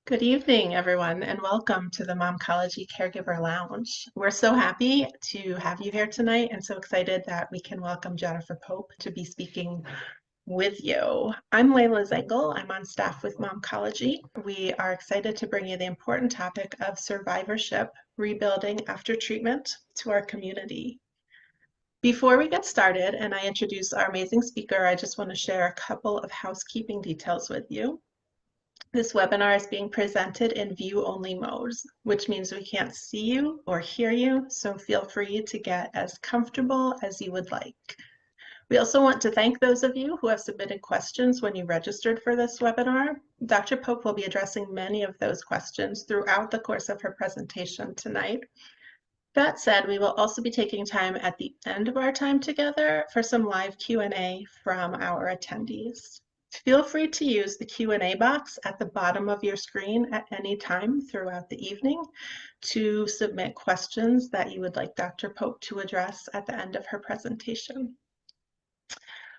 Good evening, everyone, and welcome to the Momcology Caregiver Lounge. We're so happy to have you here tonight and so excited that we can welcome Jennifer Pope to be speaking with you. I'm Layla Zengel. I'm on staff with Momcology. We are excited to bring you the important topic of survivorship, rebuilding after treatment to our community. Before we get started and I introduce our amazing speaker, I just want to share a couple of housekeeping details with you. This webinar is being presented in view-only mode, which means we can't see you or hear you, so feel free to get as comfortable as you would like. We also want to thank those of you who have submitted questions when you registered for this webinar. Dr. Pope will be addressing many of those questions throughout the course of her presentation tonight. That said, we will also be taking time at the end of our time together for some live Q&A from our attendees. Feel free to use the Q&A box at the bottom of your screen at any time throughout the evening to submit questions that you would like Dr. Pope to address at the end of her presentation.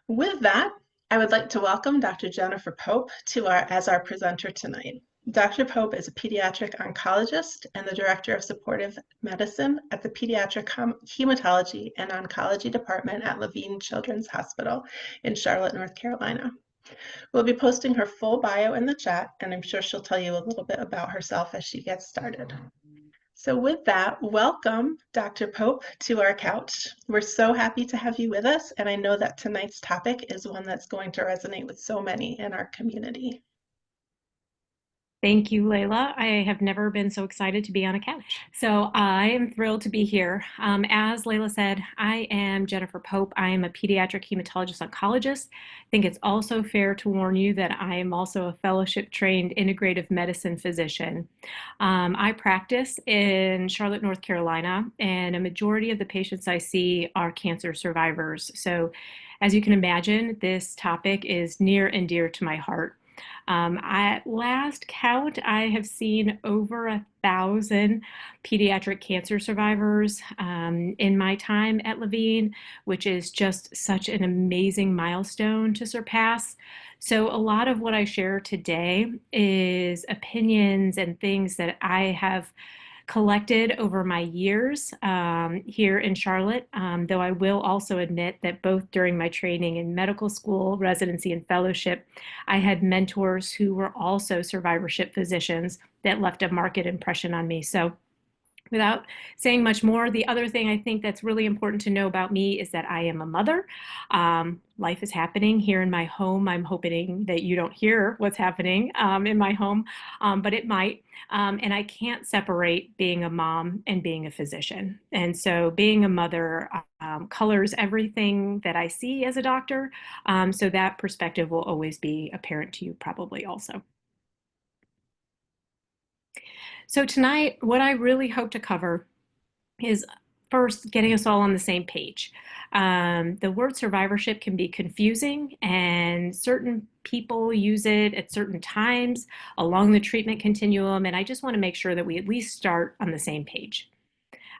With that, I would like to welcome Dr. Jennifer Pope as our presenter tonight. Dr. Pope is a pediatric oncologist and the director of supportive medicine at the Pediatric Hematology and Oncology Department at Levine Children's Hospital in Charlotte, North Carolina. We'll be posting her full bio in the chat, and I'm sure she'll tell you a little bit about herself as she gets started. So with that, welcome, Dr. Pope, to our couch. We're so happy to have you with us, and I know that tonight's topic is one that's going to resonate with so many in our community. Thank you, Layla. I have never been so excited to be on a couch. So I am thrilled to be here. As Layla said, I am Jennifer Pope. I am a pediatric hematologist oncologist. I think it's also fair to warn you that I am also a fellowship-trained integrative medicine physician. I practice in Charlotte, North Carolina, and a majority of the patients I see are cancer survivors. So as you can imagine, this topic is near and dear to my heart. At last count, I have seen over 1,000 pediatric cancer survivors in my time at Levine, which is just such an amazing milestone to surpass. So a lot of what I share today is opinions and things that I have collected over my years here in Charlotte, though I will also admit that both during my training in medical school, residency, and fellowship, I had mentors who were also survivorship physicians that left a marked impression on me. So without saying much more, the other thing I think that's really important to know about me is that I am a mother. Life is happening here in my home. I'm hoping that you don't hear what's happening in my home, but it might. And I can't separate being a mom and being a physician. And so being a mother colors everything that I see as a doctor. So that perspective will always be apparent to you probably also. So tonight, what I really hope to cover is first getting us all on the same page. The word survivorship can be confusing, and certain people use it at certain times along the treatment continuum, and I just want to make sure that we at least start on the same page.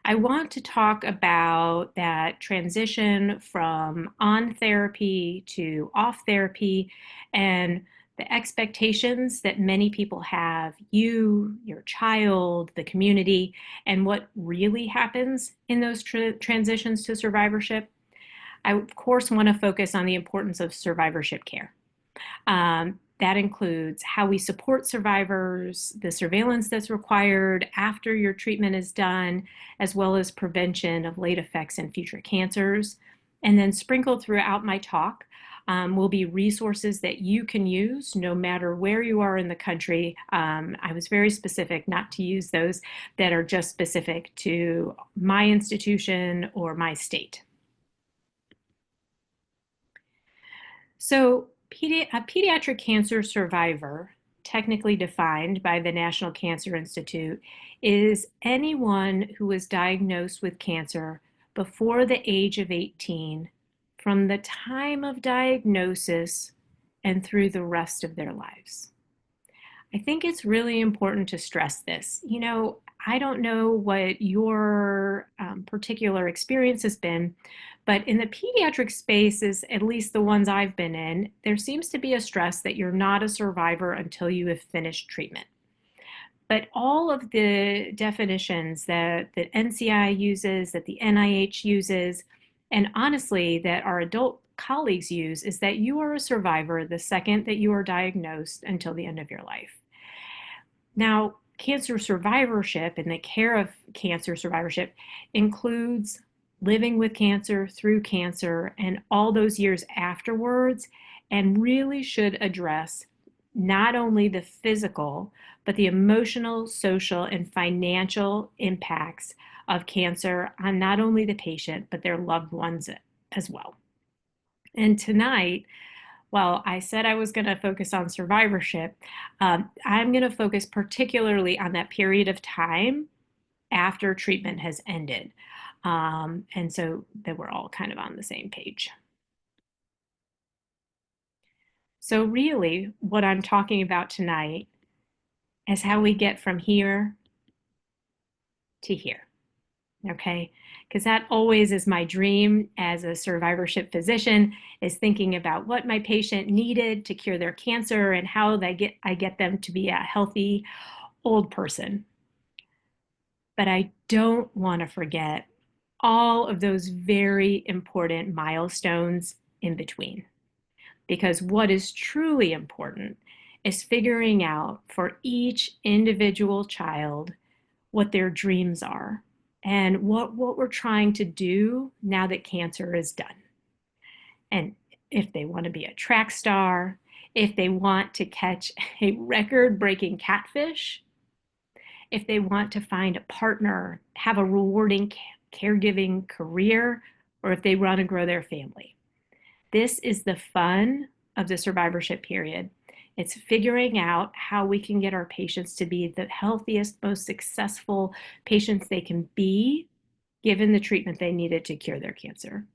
I want to talk about that transition from on therapy to off therapy and the expectations that many people have, you, your child, the community, and what really happens in those transitions to survivorship. I, of course, want to focus on the importance of survivorship care. That includes how we support survivors, the surveillance that's required after your treatment is done, as well as prevention of late effects and future cancers. And then sprinkled throughout my talk will be resources that you can use no matter where you are in the country. I was very specific not to use those that are just specific to my institution or my state. So a pediatric cancer survivor, technically defined by the National Cancer Institute, is anyone who was diagnosed with cancer before the age of 18 from the time of diagnosis and through the rest of their lives. I think it's really important to stress this. You know, I don't know what your particular experience has been, but in the pediatric spaces, at least the ones I've been in, there seems to be a stress that you're not a survivor until you have finished treatment. But all of the definitions that NCI uses, that the NIH uses, and honestly, that our adult colleagues use, is that you are a survivor the second that you are diagnosed until the end of your life. Now, cancer survivorship and the care of cancer survivorship includes living with cancer, through cancer, and all those years afterwards, and really should address not only the physical, but the emotional, social, and financial impacts of cancer on not only the patient, but their loved ones as well. And tonight, while I said I was going to focus on survivorship, I'm going to focus particularly on that period of time after treatment has ended. And so that we're all kind of on the same page. So, really, what I'm talking about tonight is how we get from here to here. Okay, because that always is my dream as a survivorship physician, is thinking about what my patient needed to cure their cancer and how I get them to be a healthy old person. But I don't want to forget all of those very important milestones in between, because what is truly important is figuring out for each individual child what their dreams are and what we're trying to do now that cancer is done. And if they want to be a track star, if they want to catch a record breaking catfish, if they want to find a partner, have a rewarding caregiving career, or if they want to grow their family. This is the fun of the survivorship period. It's figuring out how we can get our patients to be the healthiest, most successful patients they can be, given the treatment they needed to cure their cancer.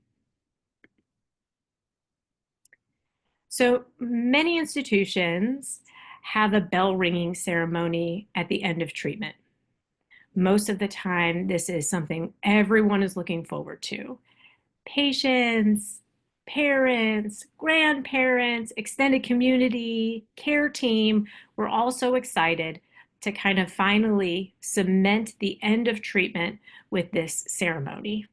So many institutions have a bell ringing ceremony at the end of treatment. Most of the time, this is something everyone is looking forward to. Patients, parents, grandparents, extended community, care team, we're all so excited to kind of finally cement the end of treatment with this ceremony.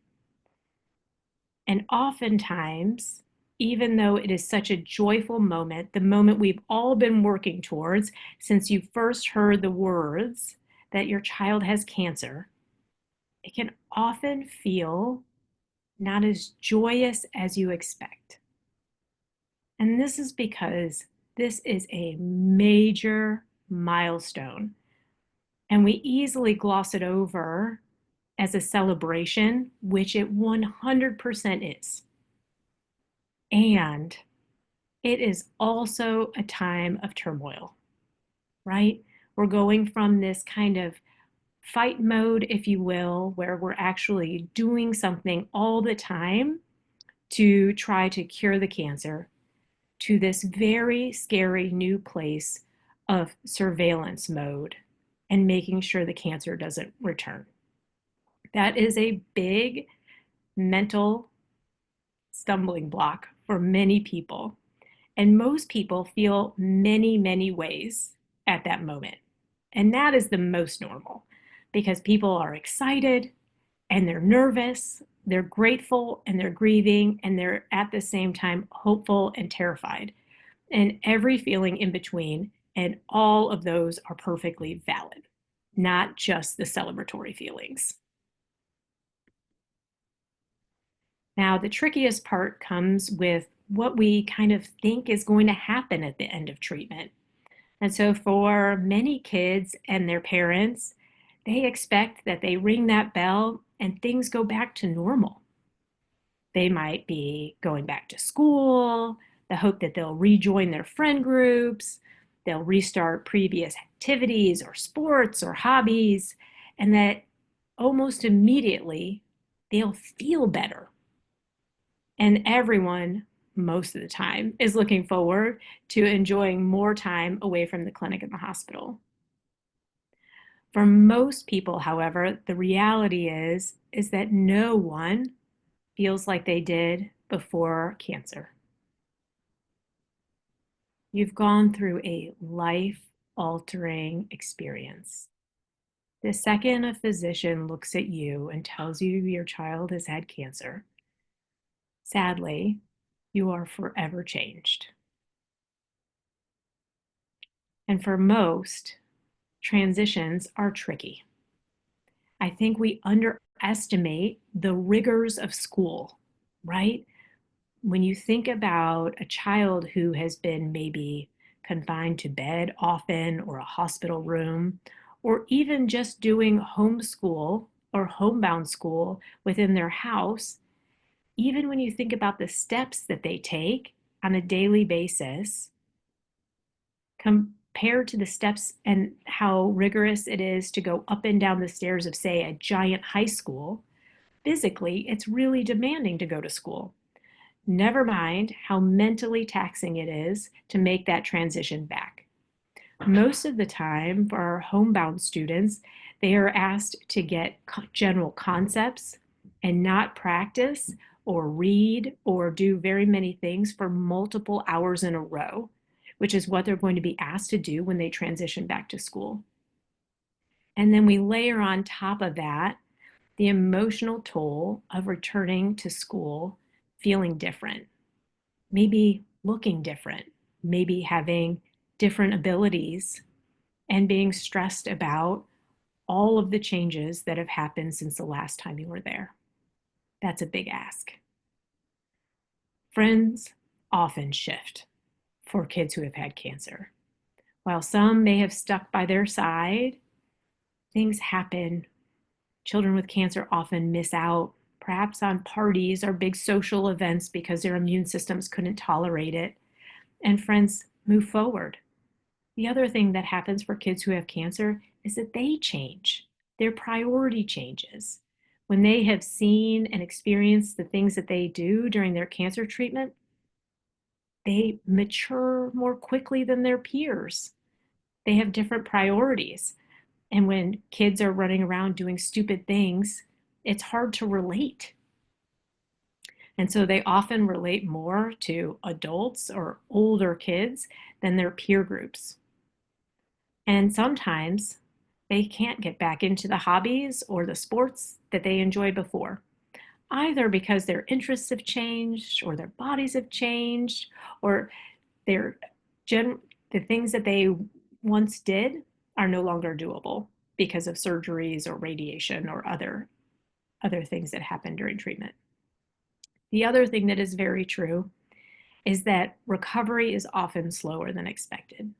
And oftentimes, even though it is such a joyful moment, the moment we've all been working towards since you first heard the words that your child has cancer, it can often feel not as joyous as you expect. And this is because this is a major milestone, and we easily gloss it over as a celebration, which it 100% is. And it is also a time of turmoil, right? We're going from this kind of fight mode, if you will, where we're actually doing something all the time to try to cure the cancer, to this very scary new place of surveillance mode and making sure the cancer doesn't return. That is a big mental stumbling block for many people. And most people feel many, many ways at that moment. And that is the most normal, because people are excited and they're nervous, they're grateful and they're grieving, and they're at the same time hopeful and terrified, and every feeling in between. And all of those are perfectly valid, not just the celebratory feelings. Now, the trickiest part comes with what we kind of think is going to happen at the end of treatment. And so, for many kids and their parents, they expect that they ring that bell and things go back to normal. They might be going back to school, the hope that they'll rejoin their friend groups, they'll restart previous activities or sports or hobbies, and that almost immediately they'll feel better. And everyone, most of the time, is looking forward to enjoying more time away from the clinic and the hospital. For most people, however, the reality is that no one feels like they did before cancer. You've gone through a life-altering experience. The second a physician looks at you and tells you your child has had cancer, sadly, you are forever changed. And for most, transitions are tricky. I think we underestimate the rigors of school, right? When you think about a child who has been maybe confined to bed often or a hospital room, or even just doing homeschool or homebound school within their house, even when you think about the steps that they take on a daily basis, compared to the steps and how rigorous it is to go up and down the stairs of, say, a giant high school, physically, it's really demanding to go to school. Never mind how mentally taxing it is to make that transition back. Most of the time, for our homebound students, they are asked to get general concepts and not practice or read or do very many things for multiple hours in a row, which is what they're going to be asked to do when they transition back to school. And then we layer on top of that the emotional toll of returning to school feeling different, maybe looking different, maybe having different abilities, and being stressed about all of the changes that have happened since the last time you were there. That's a big ask. Friends often shift for kids who have had cancer. While some may have stuck by their side, things happen. Children with cancer often miss out, perhaps on parties or big social events because their immune systems couldn't tolerate it, and friends move forward. The other thing that happens for kids who have cancer is that they change. Their priority changes. When they have seen and experienced the things that they do during their cancer treatment, they mature more quickly than their peers. They have different priorities. And when kids are running around doing stupid things, it's hard to relate. And so they often relate more to adults or older kids than their peer groups. And sometimes they can't get back into the hobbies or the sports that they enjoyed before, either because their interests have changed or their bodies have changed or their the things that they once did are no longer doable because of surgeries or radiation or other things that happen during treatment. The other thing that is very true is that recovery is often slower than expected.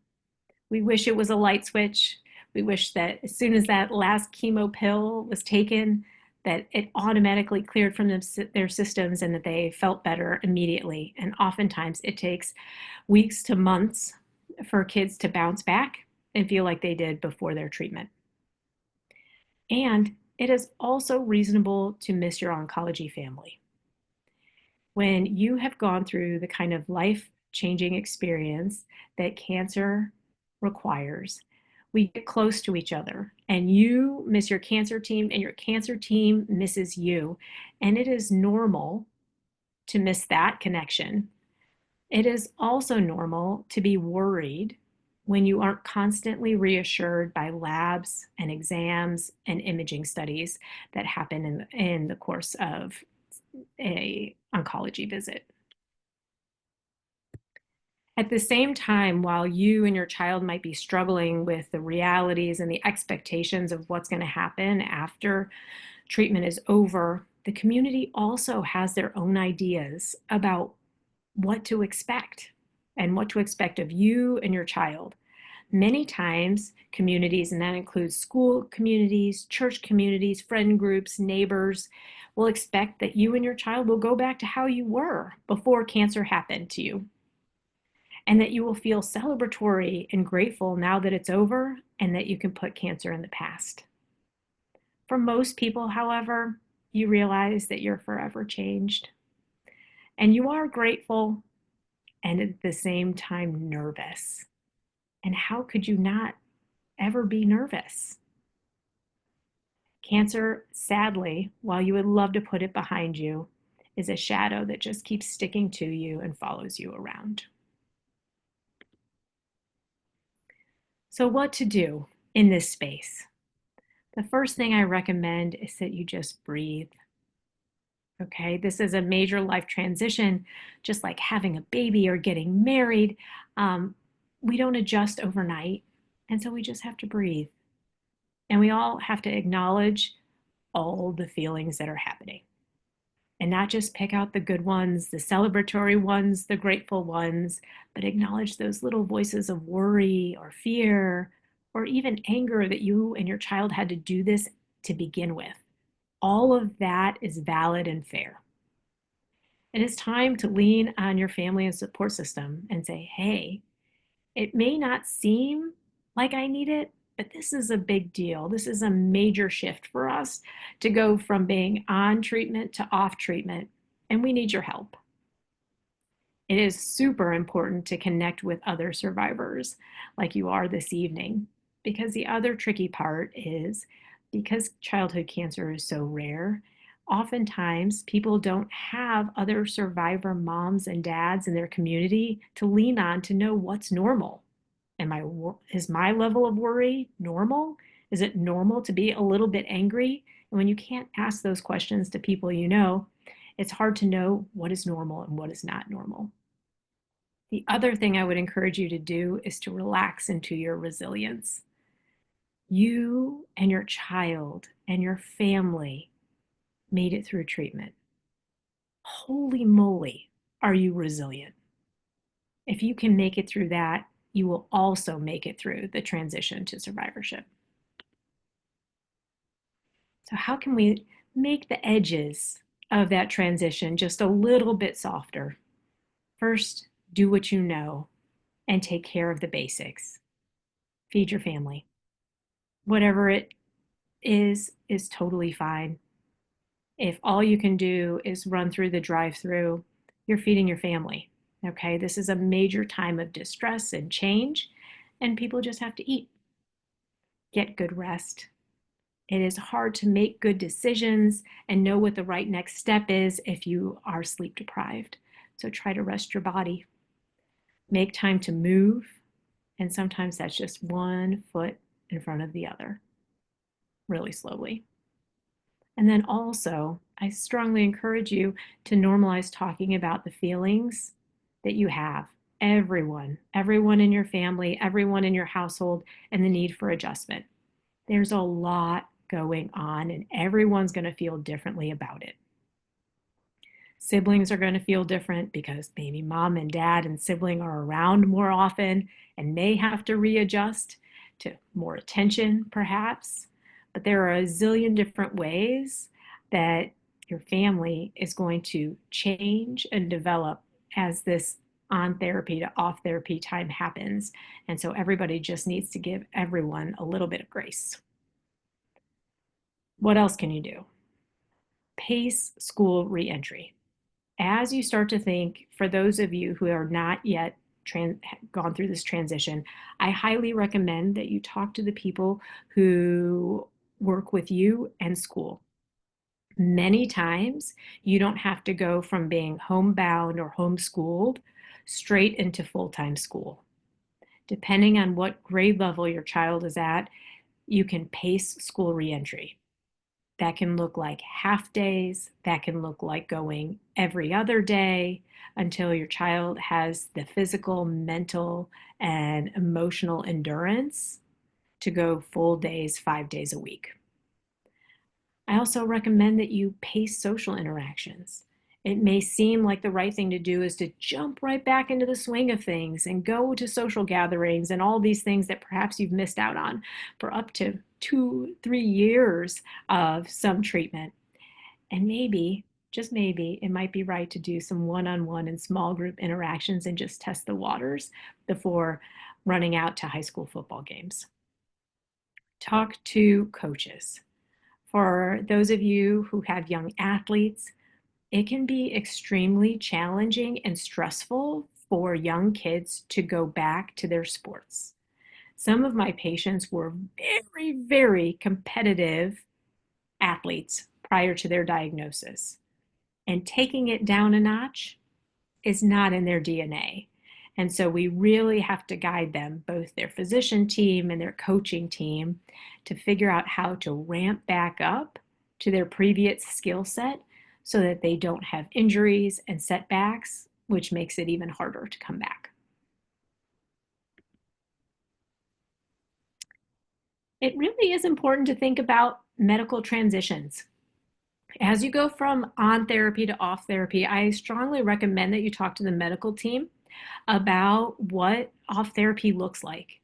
We wish it was a light switch. We wish that as soon as that last chemo pill was taken, that it automatically cleared from their systems and that they felt better immediately. And oftentimes it takes weeks to months for kids to bounce back and feel like they did before their treatment. And it is also reasonable to miss your oncology family. When you have gone through the kind of life-changing experience that cancer requires, we get close to each other, and you miss your cancer team and your cancer team misses you. And it is normal to miss that connection. It is also normal to be worried when you aren't constantly reassured by labs and exams and imaging studies that happen in the course of a oncology visit. At the same time, while you and your child might be struggling with the realities and the expectations of what's going to happen after treatment is over, the community also has their own ideas about what to expect and what to expect of you and your child. Many times, communities, and that includes school communities, church communities, friend groups, neighbors, will expect that you and your child will go back to how you were before cancer happened to you, and that you will feel celebratory and grateful now that it's over and that you can put cancer in the past. For most people, however, you realize that you're forever changed, and you are grateful and at the same time nervous. And how could you not ever be nervous? Cancer, sadly, while you would love to put it behind you, is a shadow that just keeps sticking to you and follows you around. So, what to do in this space? The first thing I recommend is that you just breathe. Okay, this is a major life transition, just like having a baby or getting married. Um, we don't adjust overnight, and so we just have to breathe. And we all have to acknowledge all the feelings that are happening and not just pick out the good ones, the celebratory ones, the grateful ones, but acknowledge those little voices of worry or fear or even anger that you and your child had to do this to begin with. All of that is valid and fair. It is time to lean on your family and support system and say, hey, it may not seem like I need it, but this is a big deal. This is a major shift for us to go from being on treatment to off treatment, and we need your help. It is super important to connect with other survivors like you are this evening, because the other tricky part is because childhood cancer is so rare, oftentimes people don't have other survivor moms and dads in their community to lean on to know what's normal. Is my level of worry normal? Is it normal to be a little bit angry? And when you can't ask those questions to people you know, it's hard to know what is normal and what is not normal. The other thing I would encourage you to do is to relax into your resilience. You and your child and your family made it through treatment. Holy moly, are you resilient? If you can make it through that, you will also make it through the transition to survivorship. So, how can we make the edges of that transition just a little bit softer? First, do what you know and take care of the basics. Feed your family. Whatever it is totally fine. If all you can do is run through the drive-through, you're feeding your family. Okay, this is a major time of distress and change, and people just have to eat. Get good rest. It is hard to make good decisions and know what the right next step is if you are sleep deprived. So try to rest your body. Make time to move, and sometimes that's just one foot in front of the other, really slowly. And then also, I strongly encourage you to normalize talking about the feelings that you have. Everyone in your family, everyone in your household, and the need for adjustment. There's a lot going on, and everyone's going to feel differently about it. Siblings are going to feel different because maybe mom and dad and sibling are around more often and may have to readjust to more attention, perhaps. But there are a zillion different ways that your family is going to change and develop as this on therapy to off therapy time happens. And so everybody just needs to give everyone a little bit of grace. What else can you do? Pace school reentry. As you start to think, for those of you who are not yet gone through this transition, I highly recommend that you talk to the people who work with you and school. Many times, you don't have to go from being homebound or homeschooled straight into full-time school. Depending on what grade level your child is at, you can pace school reentry. That can look like half days. That can look like going every other day until your child has the physical, mental, and emotional endurance to go full days, 5 days a week. I also recommend that you pace social interactions. It may seem like the right thing to do is to jump right back into the swing of things and go to social gatherings and all these things that perhaps you've missed out on for up to 2, 3 years of some treatment. And maybe, just maybe, it might be right to do some one-on-one and small group interactions and just test the waters before running out to high school football games. Talk to coaches. For those of you who have young athletes, it can be extremely challenging and stressful for young kids to go back to their sports. Some of my patients were very, very competitive athletes prior to their diagnosis. And taking it down a notch is not in their DNA. And so we really have to guide them, both their physician team and their coaching team, to figure out how to ramp back up to their previous skill set so that they don't have injuries and setbacks, which makes it even harder to come back. It really is important to think about medical transitions. As you go from on therapy to off therapy, I strongly recommend that you talk to the medical team about what off therapy looks like.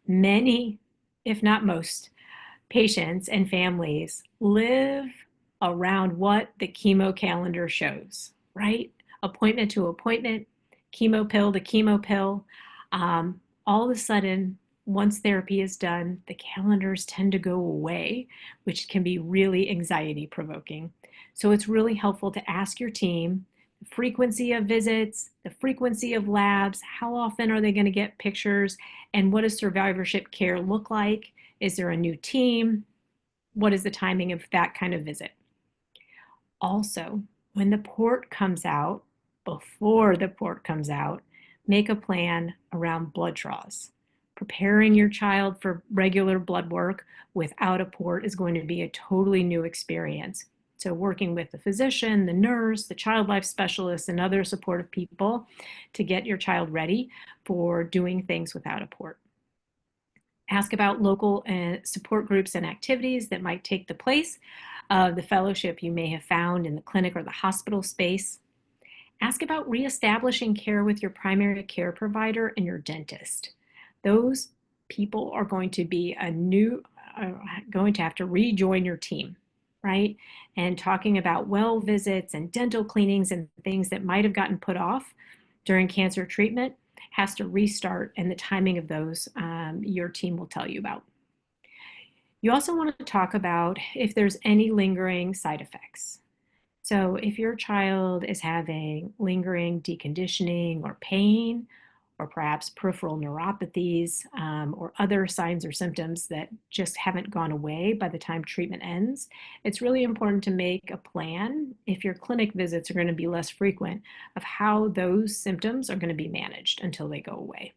Many, if not most, patients and families live around what the chemo calendar shows, right? Appointment to appointment, chemo pill to chemo pill. All of a sudden, once therapy is done, the calendars tend to go away, which can be really anxiety provoking. So it's really helpful to ask your team the frequency of visits, the frequency of labs, how often are they going to get pictures, and what does survivorship care look like? Is there a new team? What is the timing of that kind of visit? Also, when the port comes out, before the port comes out, make a plan around blood draws. Preparing your child for regular blood work without a port is going to be a totally new experience. So, working with the physician, the nurse, the child life specialist, and other supportive people to get your child ready for doing things without a port. Ask about local support groups and activities that might take the place of the fellowship you may have found in the clinic or the hospital space. Ask about reestablishing care with your primary care provider and your dentist. Those people are going to be going to have to rejoin your team, right? And talking about well visits and dental cleanings and things that might have gotten put off during cancer treatment has to restart, and the timing of those your team will tell you about. You also want to talk about if there's any lingering side effects. So if your child is having lingering deconditioning or pain, or perhaps peripheral neuropathies, or other signs or symptoms that just haven't gone away by the time treatment ends, it's really important to make a plan, if your clinic visits are going to be less frequent, of how those symptoms are going to be managed until they go away.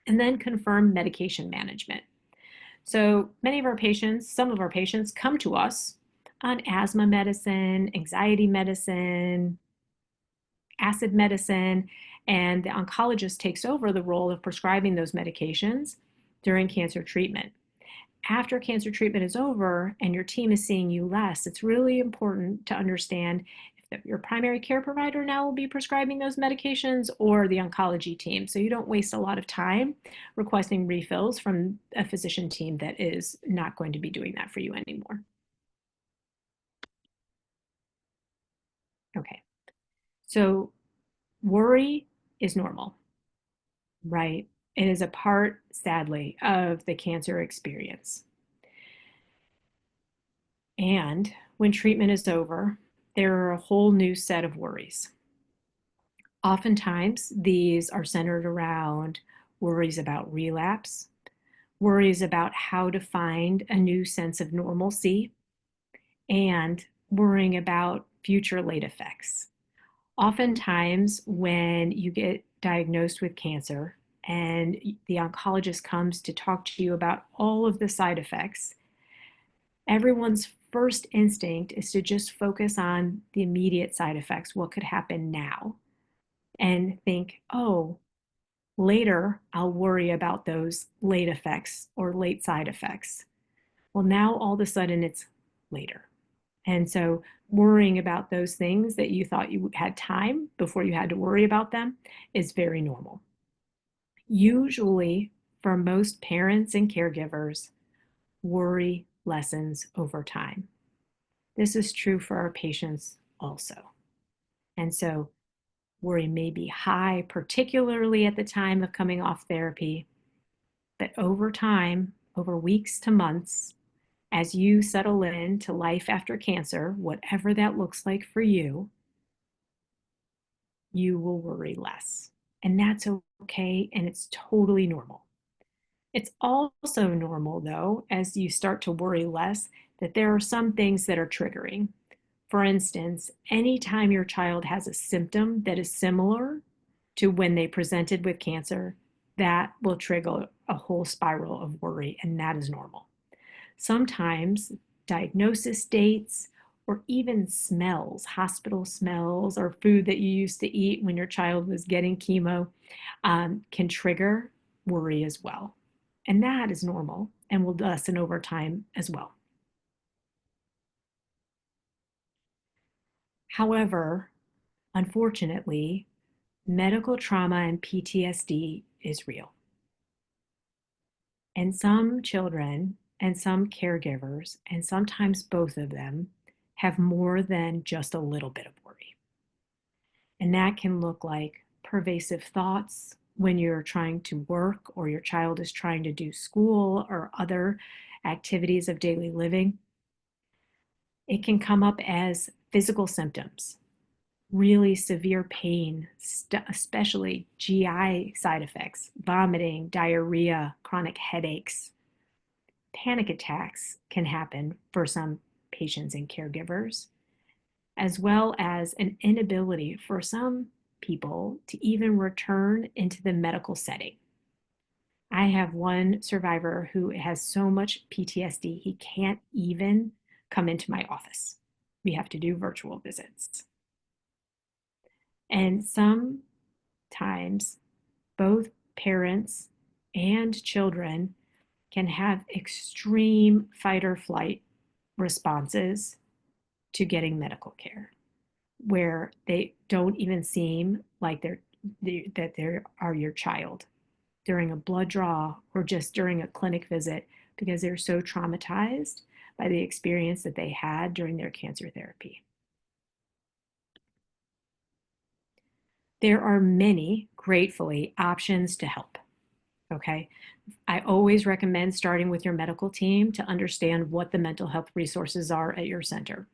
And then confirm medication management. So many of our patients, some of our patients come to us on asthma medicine, anxiety medicine, acid medicine, and the oncologist takes over the role of prescribing those medications during cancer treatment. After cancer treatment is over and your team is seeing you less, it's really important to understand if your primary care provider now will be prescribing those medications or the oncology team. So you don't waste a lot of time requesting refills from a physician team that is not going to be doing that for you anymore. Okay, so worry is normal, right? It is a part, sadly, of the cancer experience. And when treatment is over, there are a whole new set of worries. Oftentimes, these are centered around worries about relapse, worries about how to find a new sense of normalcy, and worrying about future late effects. Oftentimes, when you get diagnosed with cancer and the oncologist comes to talk to you about all of the side effects, everyone's first instinct is to just focus on the immediate side effects, what could happen now, and think, oh, later I'll worry about those late effects or late side effects. Well, now all of a sudden it's later. And so worrying about those things that you thought you had time before you had to worry about them is very normal. Usually, for most parents and caregivers, worry lessens over time. This is true for our patients also. And so worry may be high, particularly at the time of coming off therapy, but over time, over weeks to months, as you settle into life after cancer, whatever that looks like for you, you will worry less. And that's okay, and it's totally normal. It's also normal, though, as you start to worry less, that there are some things that are triggering. For instance, anytime your child has a symptom that is similar to when they presented with cancer, that will trigger a whole spiral of worry, and that is normal. Sometimes diagnosis dates or even smells, hospital smells, or food that you used to eat when your child was getting chemo can trigger worry as well. And that is normal and will lessen over time as well. However, unfortunately, medical trauma and PTSD is real. And some children and some caregivers, and sometimes both of them, have more than just a little bit of worry. And that can look like pervasive thoughts when you're trying to work or your child is trying to do school or other activities of daily living. It can come up as physical symptoms, really severe pain, especially GI side effects, vomiting, diarrhea, chronic headaches. Panic attacks can happen for some patients and caregivers, as well as an inability for some people to even return into the medical setting. I have one survivor who has so much PTSD, he can't even come into my office. We have to do virtual visits. And sometimes both parents and children can have extreme fight or flight responses to getting medical care, where they don't even seem like that they are your child during a blood draw or just during a clinic visit, because they're so traumatized by the experience that they had during their cancer therapy. There are many, gratefully, options to help. Okay. I always recommend starting with your medical team to understand what the mental health resources are at your center,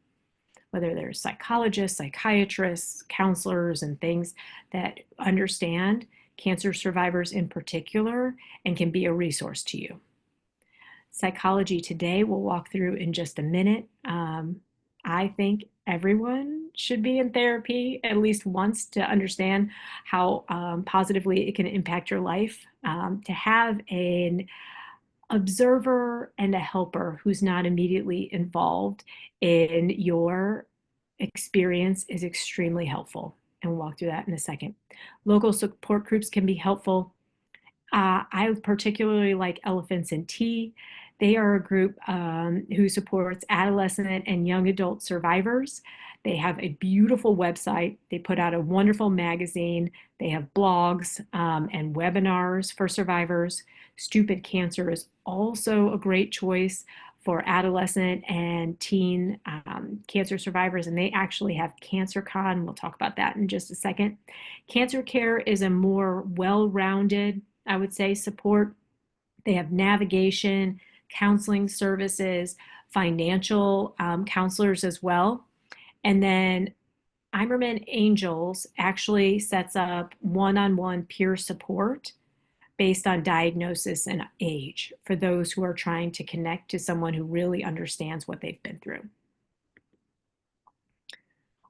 whether there's psychologists, psychiatrists, counselors, and things that understand cancer survivors in particular and can be a resource to you. Psychology Today we'll walk through in just a minute. I think everyone should be in therapy at least once to understand how positively it can impact your life. To have an observer and a helper who's not immediately involved in your experience is extremely helpful. And we'll walk through that in a second. Local support groups can be helpful. I particularly like Elephants in Tea. They are a group who supports adolescent and young adult survivors. They have a beautiful website. They put out a wonderful magazine. They have blogs and webinars for survivors. Stupid Cancer is also a great choice for adolescent and teen cancer survivors, and they actually have CancerCon. We'll talk about that in just a second. Cancer Care is a more well-rounded, I would say, support. They have navigation, counseling services, financial counselors as well. And then Imerman Angels actually sets up one-on-one peer support based on diagnosis and age for those who are trying to connect to someone who really understands what they've been through.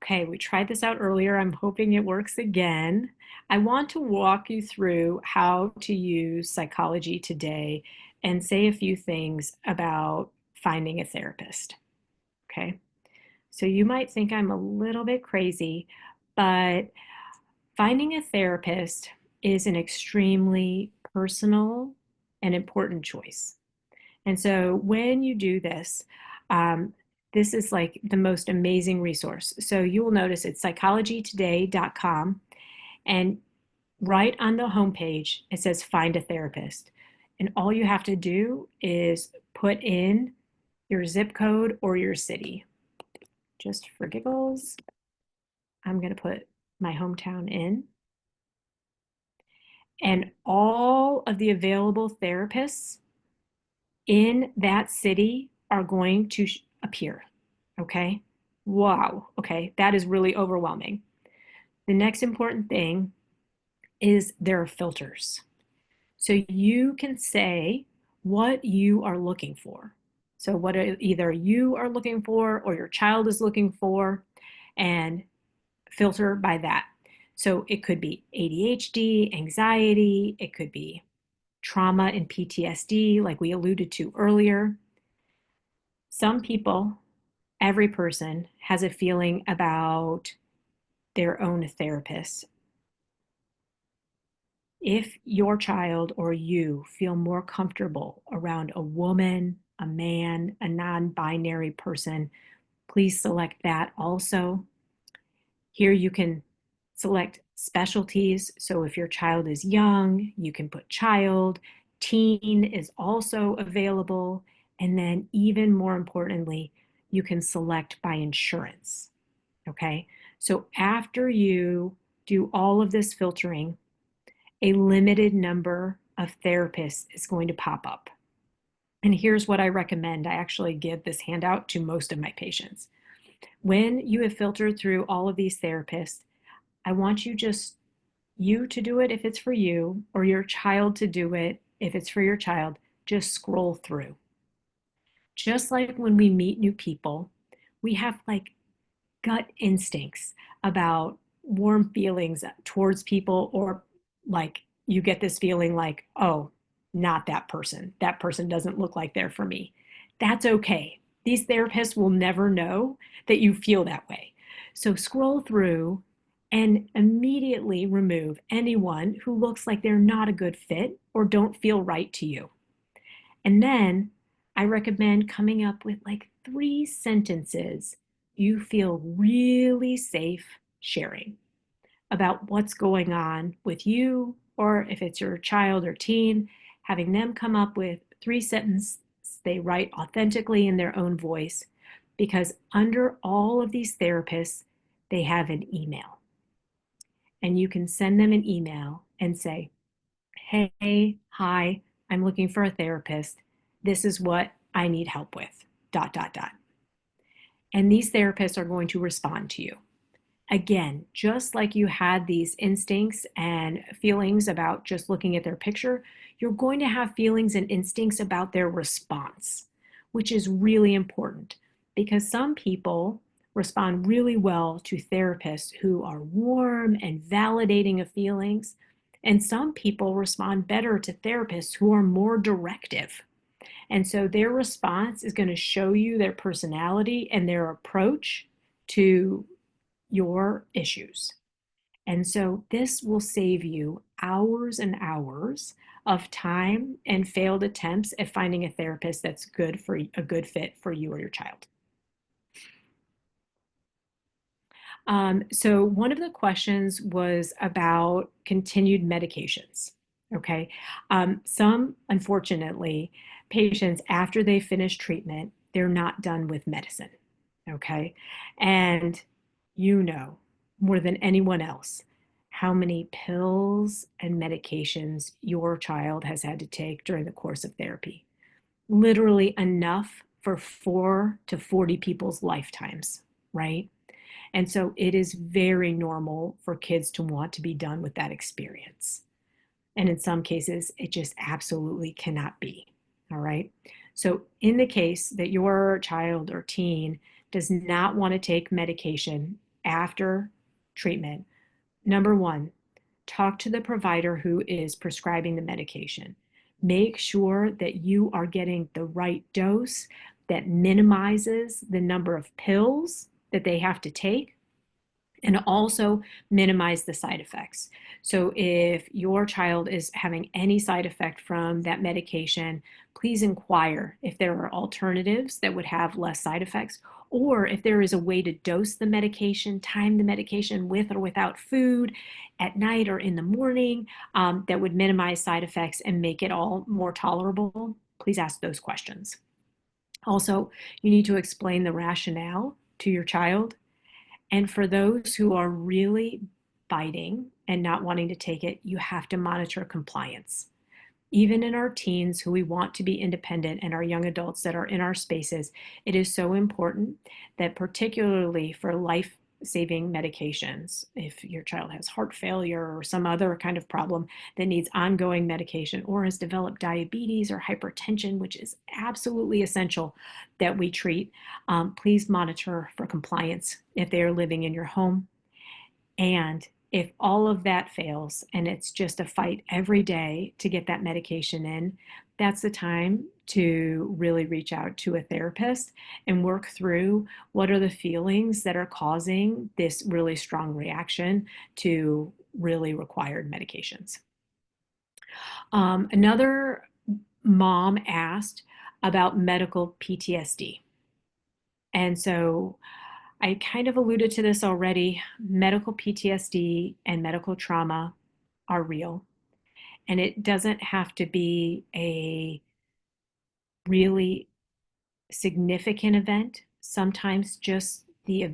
Okay, we tried this out earlier. I'm hoping it works again. I want to walk you through how to use Psychology Today and say a few things about finding a therapist. Okay, so you might think I'm a little bit crazy, but finding a therapist is an extremely personal and important choice. And so when you do this, this is like the most amazing resource. So you will notice it's psychologytoday.com, and right on the homepage, it says find a therapist. And all you have to do is put in your zip code or your city. Just for giggles, I'm going to put my hometown in. And all of the available therapists in that city are going to appear. Okay. Wow. Okay. That is really overwhelming. The next important thing is there are filters. So you can say what you are looking for. So what either you are looking for or your child is looking for, and filter by that. So it could be ADHD, anxiety, it could be trauma and PTSD, like we alluded to earlier. Some people, every person has a feeling about their own therapist. If your child or you feel more comfortable around a woman, a man, a non binary person, please select that also. Here you can select specialties. So if your child is young, you can put child. Teen is also available. And then, even more importantly, you can select by insurance. Okay. So after you do all of this filtering, a limited number of therapists is going to pop up. And here's what I recommend. I actually give this handout to most of my patients. When you have filtered through all of these therapists, I want you to do it if it's for you, or your child to do it if it's for your child. Just scroll through. Just like when we meet new people, we have like gut instincts about warm feelings towards people, or like you get this feeling like, oh, not that person. That person doesn't look like they're for me. That's okay. These therapists will never know that you feel that way. So scroll through and immediately remove anyone who looks like they're not a good fit or don't feel right to you. And then I recommend coming up with like 3 sentences you feel really safe sharing about what's going on with you, or if it's your child or teen, having them come up with 3 sentences they write authentically in their own voice. Because under all of these therapists, they have an email. And you can send them an email and say, hey, hi, I'm looking for a therapist. This is what I need help with, dot, dot, dot. And these therapists are going to respond to you. Again, just like you had these instincts and feelings about just looking at their picture, you're going to have feelings and instincts about their response, which is really important because some people respond really well to therapists who are warm and validating of feelings, and some people respond better to therapists who are more directive. And so their response is going to show you their personality and their approach to your issues. And so this will save you hours and hours of time and failed attempts at finding a therapist that's good for a good fit for you or your child. So one of the questions was about continued medications. Okay. Some, unfortunately, patients, after they finish treatment, they're not done with medicine. Okay. And you know more than anyone else how many pills and medications your child has had to take during the course of therapy. Literally enough for 4 to 40 people's lifetimes, right? And so it is very normal for kids to want to be done with that experience. And in some cases, it just absolutely cannot be. All right. So, in the case that your child or teen does not want to take medication after treatment, number one, talk to the provider who is prescribing the medication. Make sure that you are getting the right dose that minimizes the number of pills that they have to take and also minimize the side effects. So if your child is having any side effect from that medication, please inquire if there are alternatives that would have less side effects, or if there is a way to dose the medication, time the medication with or without food at night or in the morning, that would minimize side effects and make it all more tolerable. Please ask those questions. Also, you need to explain the rationale to your child, and for those who are really biting and not wanting to take it, you have to monitor compliance. Even in our teens who we want to be independent and our young adults that are in our spaces, it is so important that, particularly for life saving medications, if your child has heart failure or some other kind of problem that needs ongoing medication, or has developed diabetes or hypertension, which is absolutely essential that we treat, please monitor for compliance if they are living in your home. And If all of that fails and it's just a fight every day to get that medication in, that's the time to really reach out to a therapist and work through what are the feelings that are causing this really strong reaction to really required medications. Another mom asked about medical PTSD. And so I kind of alluded to this already. Medical PTSD and medical trauma are real, and it doesn't have to be a really significant event. Sometimes just the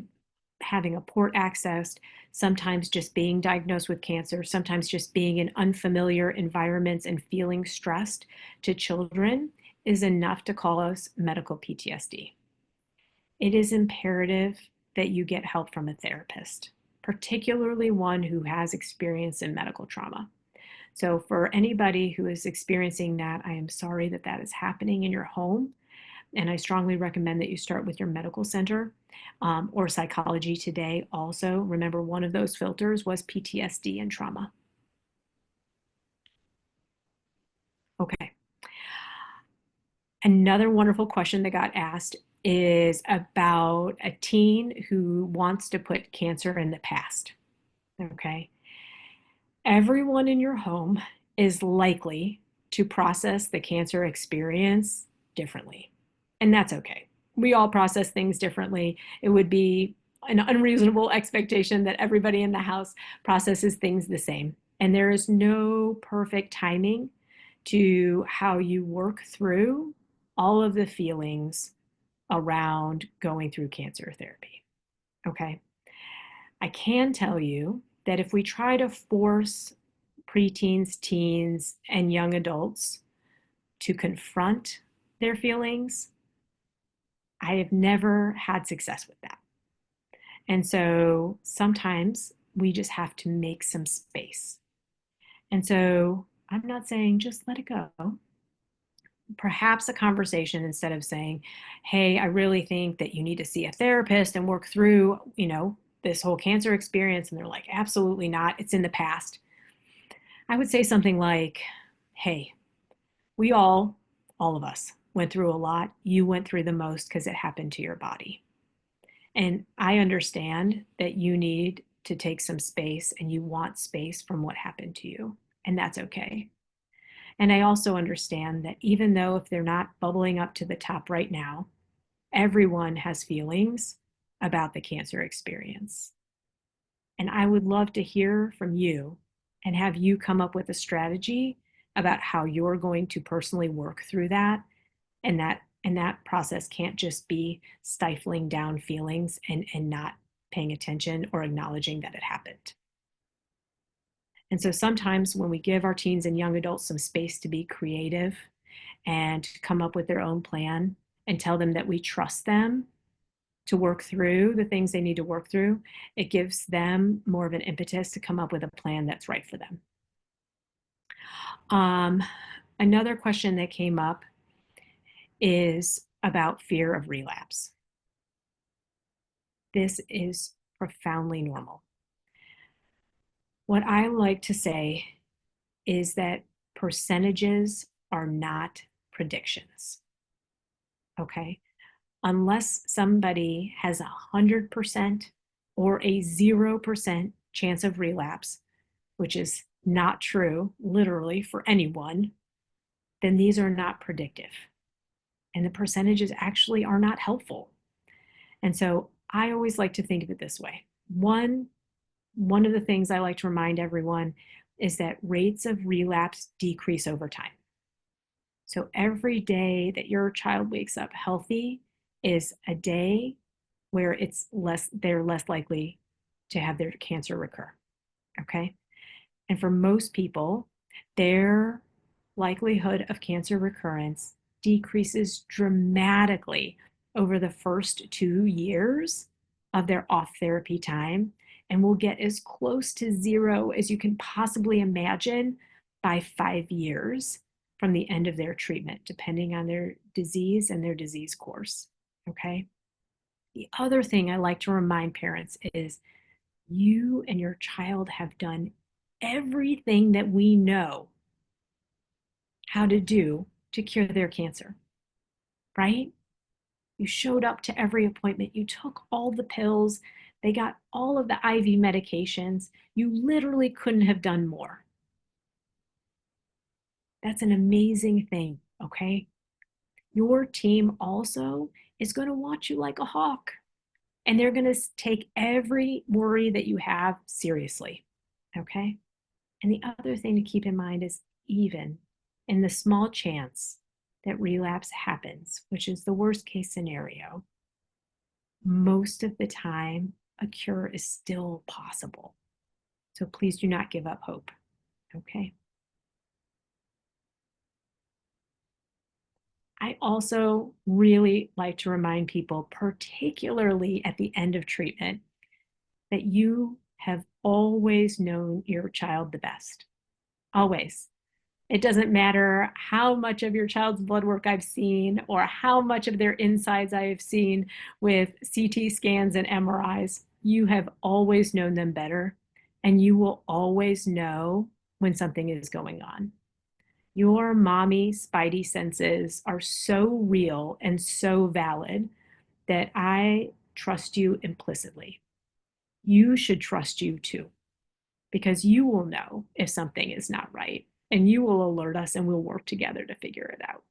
having a port accessed, sometimes just being diagnosed with cancer, sometimes just being in unfamiliar environments and feeling stressed to children is enough to call us medical PTSD. It is imperative that you get help from a therapist, particularly one who has experience in medical trauma. So, for anybody who is experiencing that, I am sorry that that is happening in your home. And I strongly recommend that you start with your medical center or Psychology Today. Also, remember one of those filters was PTSD and trauma. Okay. Another wonderful question that got asked is about a teen who wants to put cancer in the past. Okay. Everyone in your home is likely to process the cancer experience differently. And that's okay. We all process things differently. It would be an unreasonable expectation that everybody in the house processes things the same. And there is no perfect timing to how you work through all of the feelings around going through cancer therapy. Okay. I can tell you that if we try to force preteens, teens, and young adults to confront their feelings, I have never had success with that. And so sometimes we just have to make some space. And so I'm not saying just let it go. Perhaps a conversation instead of saying, hey, I really think that you need to see a therapist and work through, this whole cancer experience. And they're like, absolutely not. It's in the past. I would say something like, hey, we all of us went through a lot. You went through the most because it happened to your body. And I understand that you need to take some space and you want space from what happened to you. And that's okay. And I also understand that even though if they're not bubbling up to the top right now, everyone has feelings about the cancer experience. And I would love to hear from you and have you come up with a strategy about how you're going to personally work through that. And that process can't just be stifling down feelings and not paying attention or acknowledging that it happened. And so sometimes when we give our teens and young adults some space to be creative and come up with their own plan and tell them that we trust them to work through the things they need to work through, it gives them more of an impetus to come up with a plan that's right for them. Um, Another question that came up is about fear of relapse. This is profoundly normal. What I like to say is that percentages are not predictions. Okay. Unless somebody has 100% or a 0% chance of relapse, which is not true literally for anyone, then these are not predictive. And the percentages actually are not helpful. And so I always like to think of it this way. One of the things I like to remind everyone is that rates of relapse decrease over time. So every day that your child wakes up healthy is a day where they're less likely to have their cancer recur. Okay. And for most people, their likelihood of cancer recurrence decreases dramatically over the first 2 years of their off therapy time and will get as close to zero as you can possibly imagine by 5 years from the end of their treatment, depending on their disease and their disease course. Okay. The other thing I like to remind parents is You and your child have done everything that we know how to do to cure their cancer, right? You showed up to every appointment. You took all the pills. They got all of the IV medications. You literally couldn't have done more. That's an amazing thing, okay? Your team also is going to watch you like a hawk, and they're going to take every worry that you have seriously, okay? And the other thing to keep in mind is even in the small chance that relapse happens, which is the worst case scenario, most of the time a cure is still possible. So please do not give up hope, okay? I also really like to remind people, particularly at the end of treatment, that you have always known your child the best. Always. It doesn't matter how much of your child's blood work I've seen or how much of their insides I have seen with CT scans and MRIs. You have always known them better, and you will always know when something is going on. Your mommy spidey senses are so real and so valid that I trust you implicitly. You should trust you too, because you will know if something is not right and you will alert us and we'll work together to figure it out.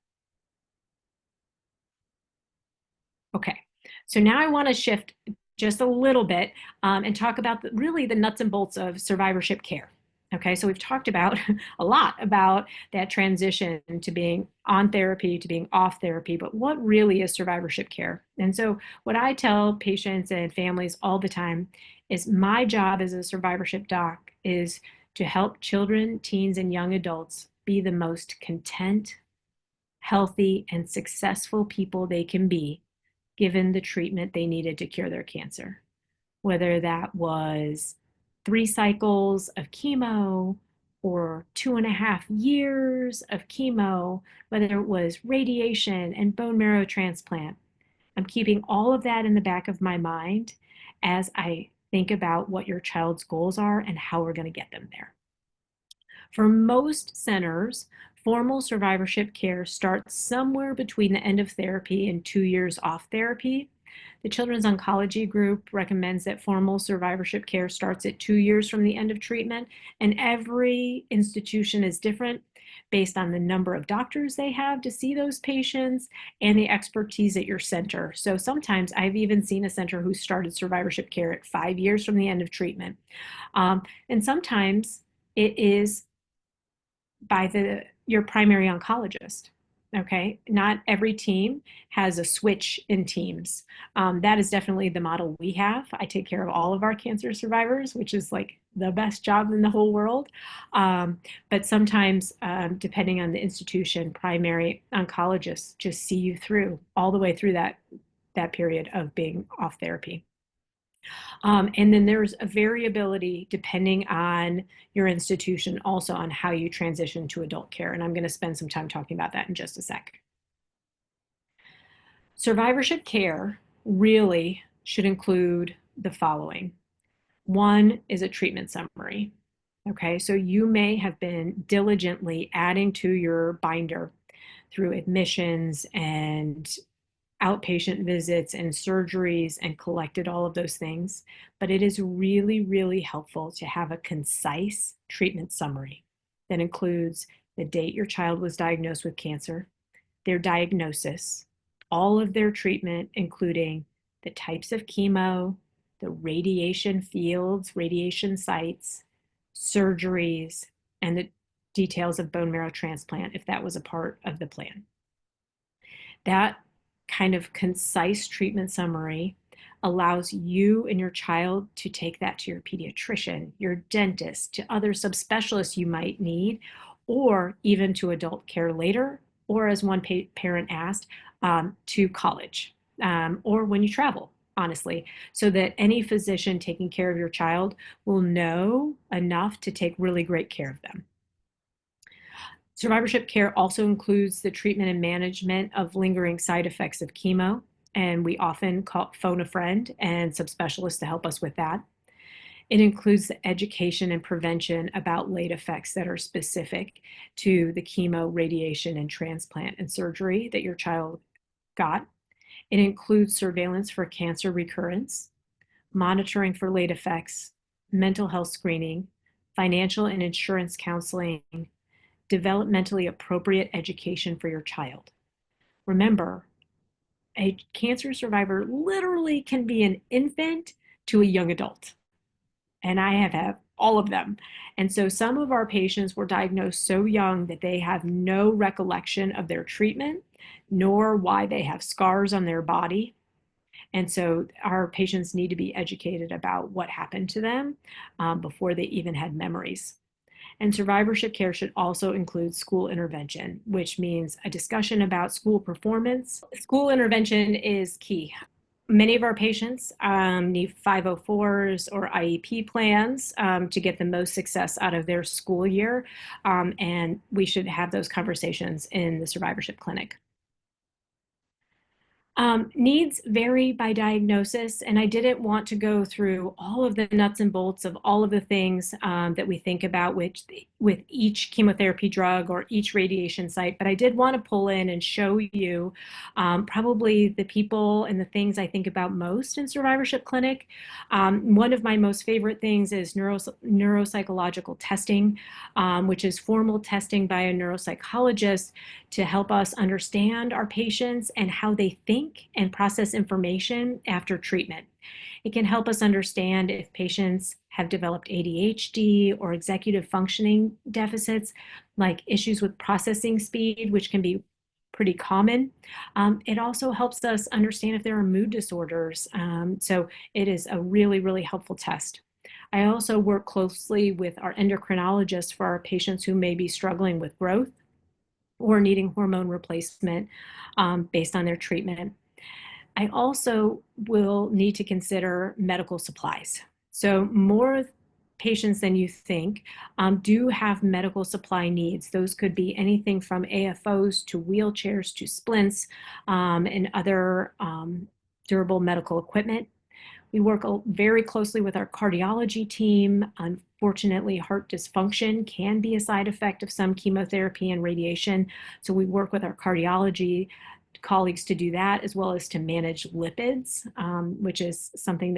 Okay, so now I want to shift just a little bit and talk about really the nuts and bolts of survivorship care. Okay, so we've talked about a lot about that transition to being on therapy to being off therapy, but what really is survivorship care? And so, what I tell patients and families all the time is my job as a survivorship doc is to help children, teens, and young adults be the most content, healthy, and successful people they can be given the treatment they needed to cure their cancer, whether that was 3 cycles of chemo or 2.5 years of chemo, whether it was radiation and bone marrow transplant. I'm keeping all of that in the back of my mind as I think about what your child's goals are and how we're going to get them there. For most centers, formal survivorship care starts somewhere between the end of therapy and 2 years off therapy. The Children's Oncology Group recommends that formal survivorship care starts at 2 years from the end of treatment, and every institution is different based on the number of doctors they have to see those patients and the expertise at your center. So sometimes I've even seen a center who started survivorship care at 5 years from the end of treatment. And sometimes it is by your primary oncologist. Okay, not every team has a switch in teams. That is definitely the model we have. I take care of all of our cancer survivors, which is like the best job in the whole world. But sometimes, depending on the institution, primary oncologists just see you through all the way through that period of being off therapy. And then there's a variability depending on your institution, also on how you transition to adult care. And I'm going to spend some time talking about that in just a sec. Survivorship care really should include the following. One is a treatment summary. Okay, so you may have been diligently adding to your binder through admissions and outpatient visits and surgeries and collected all of those things. But it is really, really helpful to have a concise treatment summary that includes the date your child was diagnosed with cancer, their diagnosis, all of their treatment, including the types of chemo, the radiation fields, radiation sites, surgeries, and the details of bone marrow transplant if that was a part of the plan. That kind of concise treatment summary allows you and your child to take that to your pediatrician, your dentist, to other subspecialists you might need, or even to adult care later, or as one parent asked, to college, or when you travel, honestly, so that any physician taking care of your child will know enough to take really great care of them. Survivorship care also includes the treatment and management of lingering side effects of chemo, and we often phone a friend and subspecialists to help us with that. It includes the education and prevention about late effects that are specific to the chemo, radiation, and transplant and surgery that your child got. It includes surveillance for cancer recurrence, monitoring for late effects, mental health screening, financial and insurance counseling, developmentally appropriate education for your child. Remember, a cancer survivor literally can be an infant to a young adult, and I have had all of them. And so some of our patients were diagnosed so young that they have no recollection of their treatment, nor why they have scars on their body. And so our patients need to be educated about what happened to them before they even had memories. And survivorship care should also include school intervention, which means a discussion about school performance. School intervention is key. Many of our patients need 504s or IEP plans to get the most success out of their school year, and we should have those conversations in the survivorship clinic. Needs vary by diagnosis, and I didn't want to go through all of the nuts and bolts of all of the things that we think about with each chemotherapy drug or each radiation site, but I did want to pull in and show you probably the people and the things I think about most in survivorship clinic. One of my most favorite things is neuropsychological testing, which is formal testing by a neuropsychologist to help us understand our patients and how they think and process information after treatment. It can help us understand if patients have developed ADHD or executive functioning deficits, like issues with processing speed, which can be pretty common. It also helps us understand if there are mood disorders. So it is a really, really helpful test. I also work closely with our endocrinologists for our patients who may be struggling with growth or needing hormone replacement based on their treatment. I also will need to consider medical supplies. So more patients than you think do have medical supply needs. Those could be anything from AFOs to wheelchairs to splints and other durable medical equipment. We work very closely with our cardiology team. Unfortunately, heart dysfunction can be a side effect of some chemotherapy and radiation. So we work with our cardiology colleagues to do that, as well as to manage lipids, which is something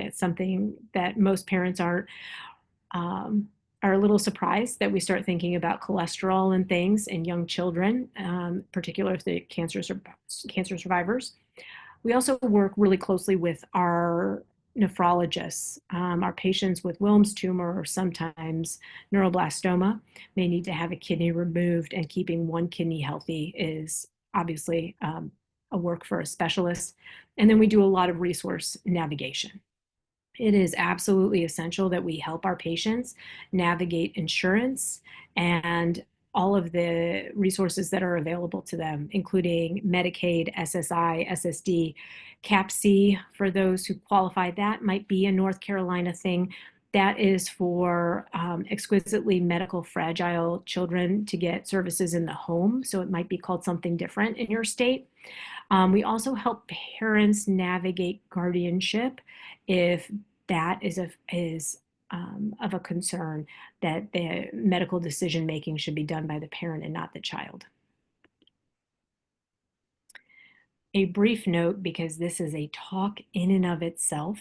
that most parents are a little surprised that we start thinking about cholesterol and things in young children, particularly if they're cancer survivors. We also work really closely with our nephrologists. Our patients with Wilms tumor or sometimes neuroblastoma may need to have a kidney removed, and keeping one kidney healthy is obviously a work for a specialist. And then we do a lot of resource navigation. It is absolutely essential that we help our patients navigate insurance and all of the resources that are available to them, including Medicaid, SSI, SSD, CAPC. For those who qualify, that might be a North Carolina thing. That is for exquisitely medical fragile children to get services in the home. So it might be called something different in your state. We also help parents navigate guardianship if that is of a concern, that the medical decision making should be done by the parent and not the child. A brief note, because this is a talk in and of itself,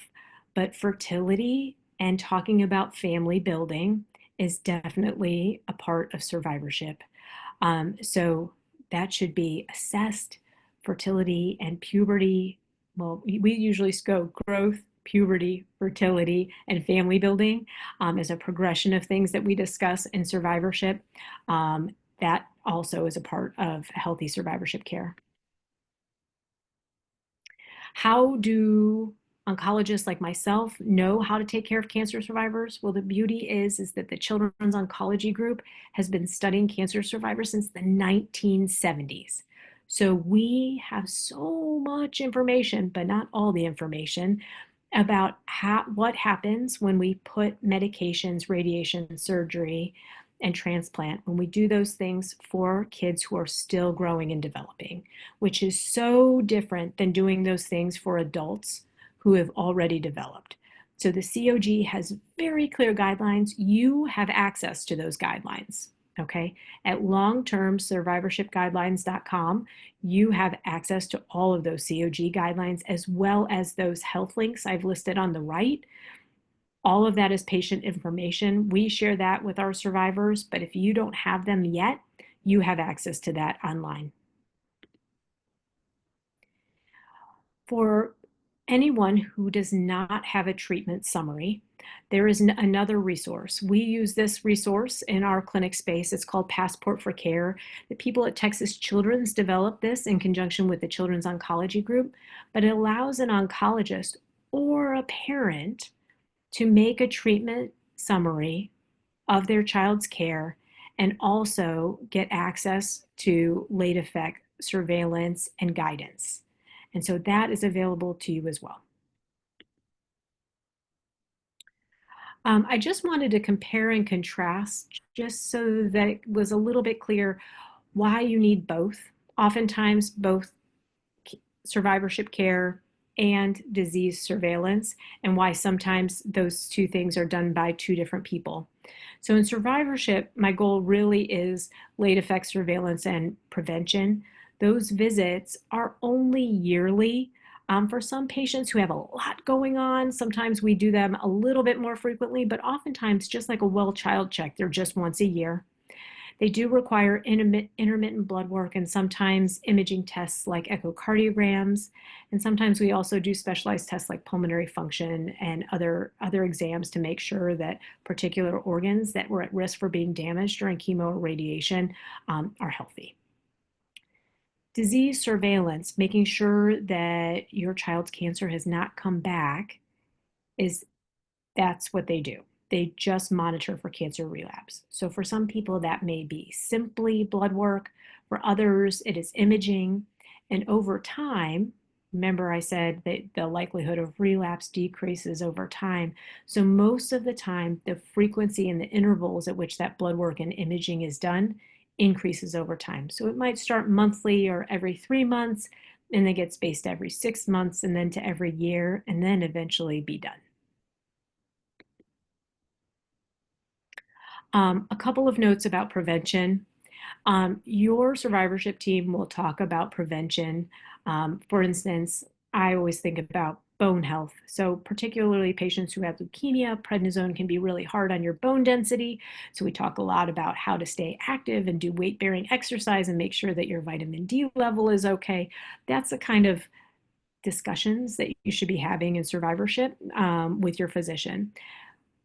but fertility and talking about family building is definitely a part of survivorship. So that should be assessed. Fertility and puberty, well, we usually go growth, puberty, fertility, and family building as a progression of things that we discuss in survivorship. That also is a part of healthy survivorship care. How do oncologists like myself know how to take care of cancer survivors? Well, the beauty is that the Children's Oncology Group has been studying cancer survivors since the 1970s. So we have so much information, but not all the information, about what happens when we put medications, radiation, surgery, and transplant, when we do those things for kids who are still growing and developing, which is so different than doing those things for adults who have already developed. So the COG has very clear guidelines. You have access to those guidelines. Okay. At longtermsurvivorshipguidelines.com, you have access to all of those COG guidelines as well as those health links I've listed on the right. All of that is patient information. We share that with our survivors, but if you don't have them yet, you have access to that online. For anyone who does not have a treatment summary, there is another resource. We use this resource in our clinic space. It's called Passport for Care. The people at Texas Children's developed this in conjunction with the Children's Oncology Group, but it allows an oncologist or a parent to make a treatment summary of their child's care and also get access to late effect surveillance and guidance. And so that is available to you as well. I just wanted to compare and contrast just so that it was a little bit clear why you need both. Oftentimes, both survivorship care and disease surveillance, and why sometimes those two things are done by two different people. So in survivorship, my goal really is late effect surveillance and prevention. Those visits are only yearly. For some patients who have a lot going on, sometimes we do them a little bit more frequently, but oftentimes, just like a well child check, they're just once a year. They do require intermittent blood work and sometimes imaging tests like echocardiograms. And sometimes we also do specialized tests like pulmonary function and other exams to make sure that particular organs that were at risk for being damaged during chemo or radiation are healthy. Disease surveillance, making sure that your child's cancer has not come back, that's what they do. They just monitor for cancer relapse. So for some people, that may be simply blood work. For others, it is imaging. And over time, remember I said that the likelihood of relapse decreases over time. So most of the time, the frequency and the intervals at which that blood work and imaging is done increases over time. So it might start monthly or every 3 months, and then get spaced every 6 months, and then to every year, and then eventually be done. A couple of notes about prevention. Your survivorship team will talk about prevention. For instance, I always think about bone health. So particularly patients who have leukemia, prednisone can be really hard on your bone density. So we talk a lot about how to stay active and do weight-bearing exercise and make sure that your vitamin D level is okay. That's the kind of discussions that you should be having in survivorship with your physician.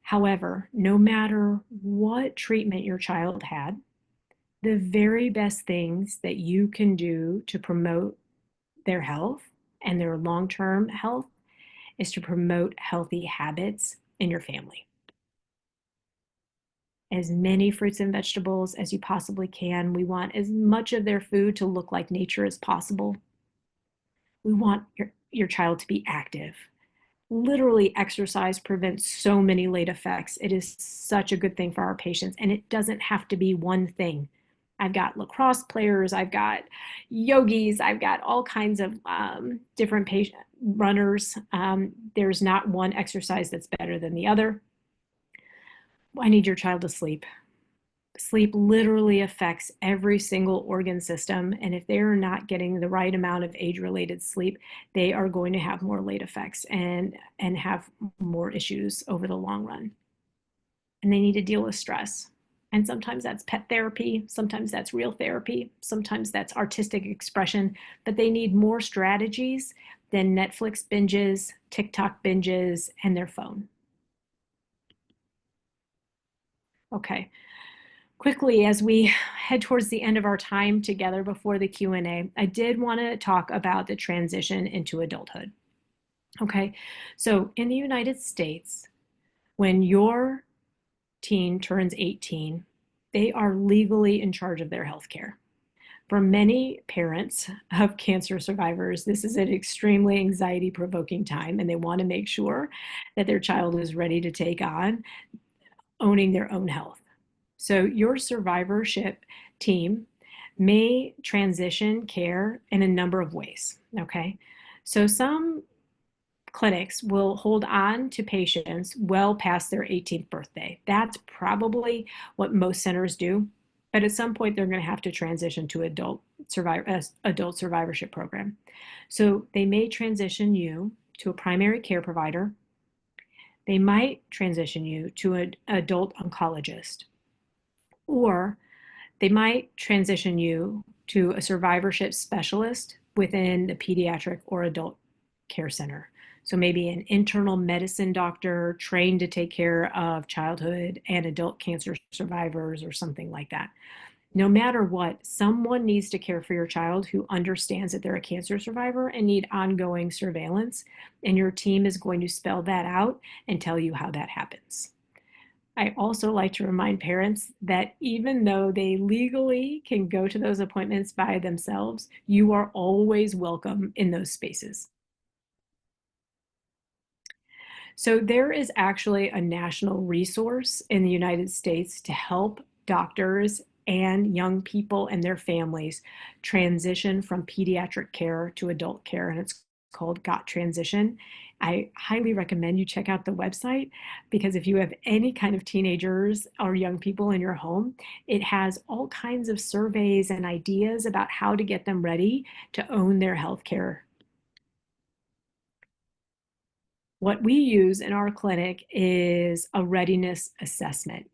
However, no matter what treatment your child had, the very best things that you can do to promote their health and their long-term health is to promote healthy habits in your family. As many fruits and vegetables as you possibly can. We want as much of their food to look like nature as possible. We want your child to be active. Literally, exercise prevents so many late effects. It is such a good thing for our patients, and it doesn't have to be one thing. I've got lacrosse players, I've got yogis, I've got all kinds of different patient runners. There's not one exercise that's better than the other. I need your child to sleep. Sleep literally affects every single organ system, and if they're not getting the right amount of age-related sleep, they are going to have more late effects and have more issues over the long run. And they need to deal with stress. And sometimes that's pet therapy, sometimes that's real therapy, sometimes that's artistic expression, but they need more strategies than Netflix binges, TikTok binges, and their phone. Okay. Quickly, as we head towards the end of our time together before the Q&A, I did want to talk about the transition into adulthood. Okay, so in the United States, when your teen turns 18, they are legally in charge of their health care. For many parents of cancer survivors, this is an extremely anxiety-provoking time, and they want to make sure that their child is ready to take on owning their own health. So your survivorship team may transition care in a number of ways, okay? So some clinics will hold on to patients well past their 18th birthday. That's probably what most centers do. But at some point, they're going to have to transition to adult survivorship program. So they may transition you to a primary care provider. They might transition you to an adult oncologist, or they might transition you to a survivorship specialist within the pediatric or adult care center. So maybe an internal medicine doctor trained to take care of childhood and adult cancer survivors or something like that. No matter what, someone needs to care for your child who understands that they're a cancer survivor and need ongoing surveillance, and your team is going to spell that out and tell you how that happens. I also like to remind parents that even though they legally can go to those appointments by themselves, you are always welcome in those spaces. So there is actually a national resource in the United States to help doctors and young people and their families transition from pediatric care to adult care, and it's called Got Transition. I highly recommend you check out the website because if you have any kind of teenagers or young people in your home, it has all kinds of surveys and ideas about how to get them ready to own their healthcare. What we use in our clinic is a readiness assessment.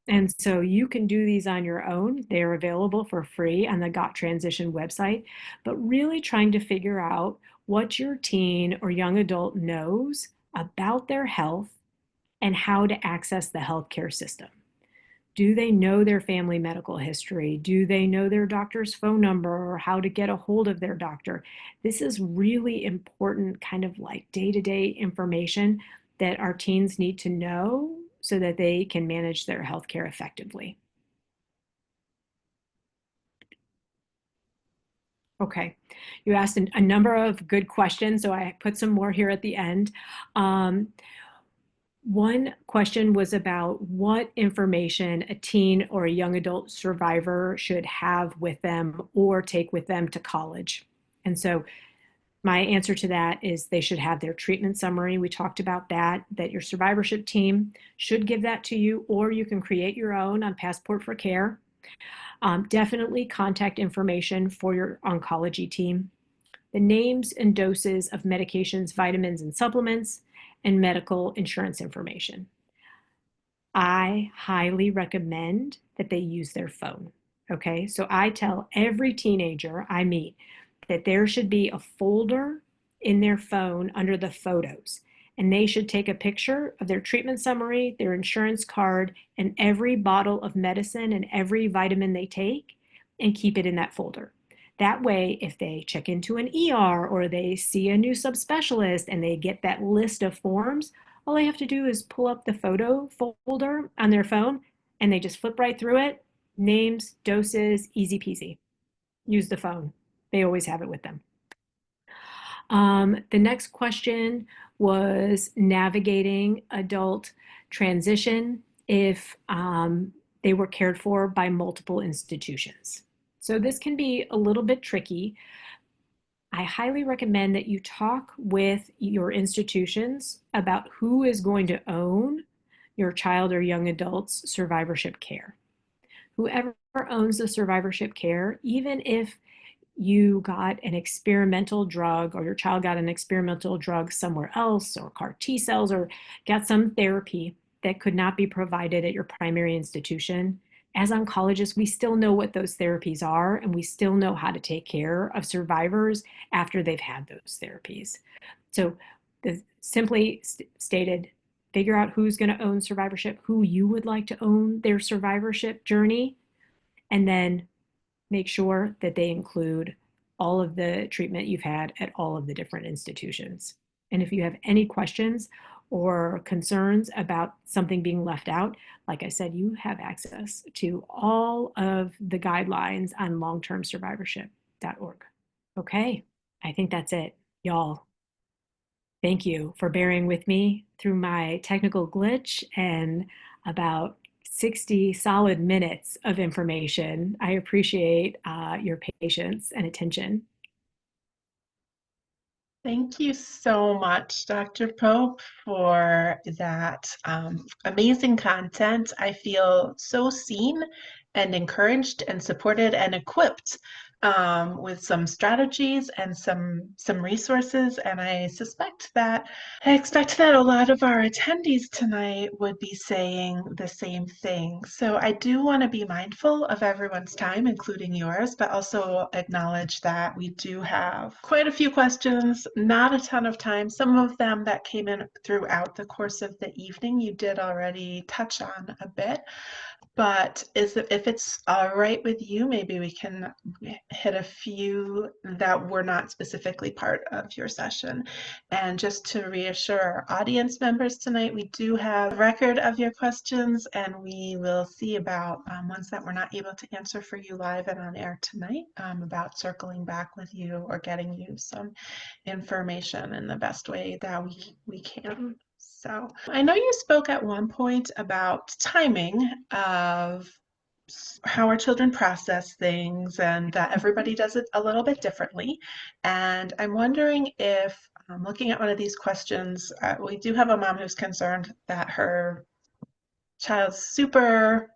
And so you can do these on your own. They're available for free on the Got Transition website, but really trying to figure out what your teen or young adult knows about their health and how to access the healthcare system. Do they know their family medical history? Do they know their doctor's phone number or how to get a hold of their doctor? This is really important, kind of like day-to-day information that our teens need to know so that they can manage their healthcare effectively. Okay, you asked a number of good questions, so I put some more here at the end. One question was about what information a teen or a young adult survivor should have with them or take with them to college. And so my answer to that is they should have their treatment summary. We talked about that your survivorship team should give that to you, or you can create your own on Passport for Care. Definitely contact information for your oncology team, the names and doses of medications, vitamins, and supplements, and medical insurance information. I highly recommend that they use their phone. Okay, so I tell every teenager I meet that there should be a folder in their phone under the photos, and they should take a picture of their treatment summary, their insurance card, and every bottle of medicine and every vitamin they take, and keep it in that folder. That way, if they check into an ER or they see a new subspecialist and they get that list of forms, all they have to do is pull up the photo folder on their phone and they just flip right through it. Names, doses, easy peasy. Use the phone. They always have it with them. The next question was navigating adult transition if they were cared for by multiple institutions. So this can be a little bit tricky. I highly recommend that you talk with your institutions about who is going to own your child or young adult's survivorship care. Whoever owns the survivorship care, even if you got an experimental drug or your child got an experimental drug somewhere else or CAR T cells or got some therapy that could not be provided at your primary institution, as oncologists, we still know what those therapies are and we still know how to take care of survivors after they've had those therapies. So simply stated, figure out who's going to own survivorship, who you would like to own their survivorship journey, and then make sure that they include all of the treatment you've had at all of the different institutions. And if you have any questions or concerns about something being left out, like I said, you have access to all of the guidelines on long-term survivorship.org. Okay, I think that's it. Y'all, thank you for bearing with me through my technical glitch and about 60 solid minutes of information. I appreciate your patience and attention. Thank you so much, Dr. Pope, for that amazing content. I feel so seen and encouraged and supported and equipped with some strategies and some resources. And I expect that a lot of our attendees tonight would be saying the same thing. So I do want to be mindful of everyone's time, including yours, but also acknowledge that we do have quite a few questions, not a ton of time. Some of them that came in throughout the course of the evening, you did already touch on a bit. But if it's all right with you, maybe we can hit a few that were not specifically part of your session. And just to reassure our audience members tonight, we do have a record of your questions, and we will see about ones that we're not able to answer for you live and on air tonight, about circling back with you or getting you some information in the best way that we can. So I know you spoke at one point about timing of how our children process things and that everybody does it a little bit differently. And I'm wondering if, looking at one of these questions, we do have a mom who's concerned that her child's super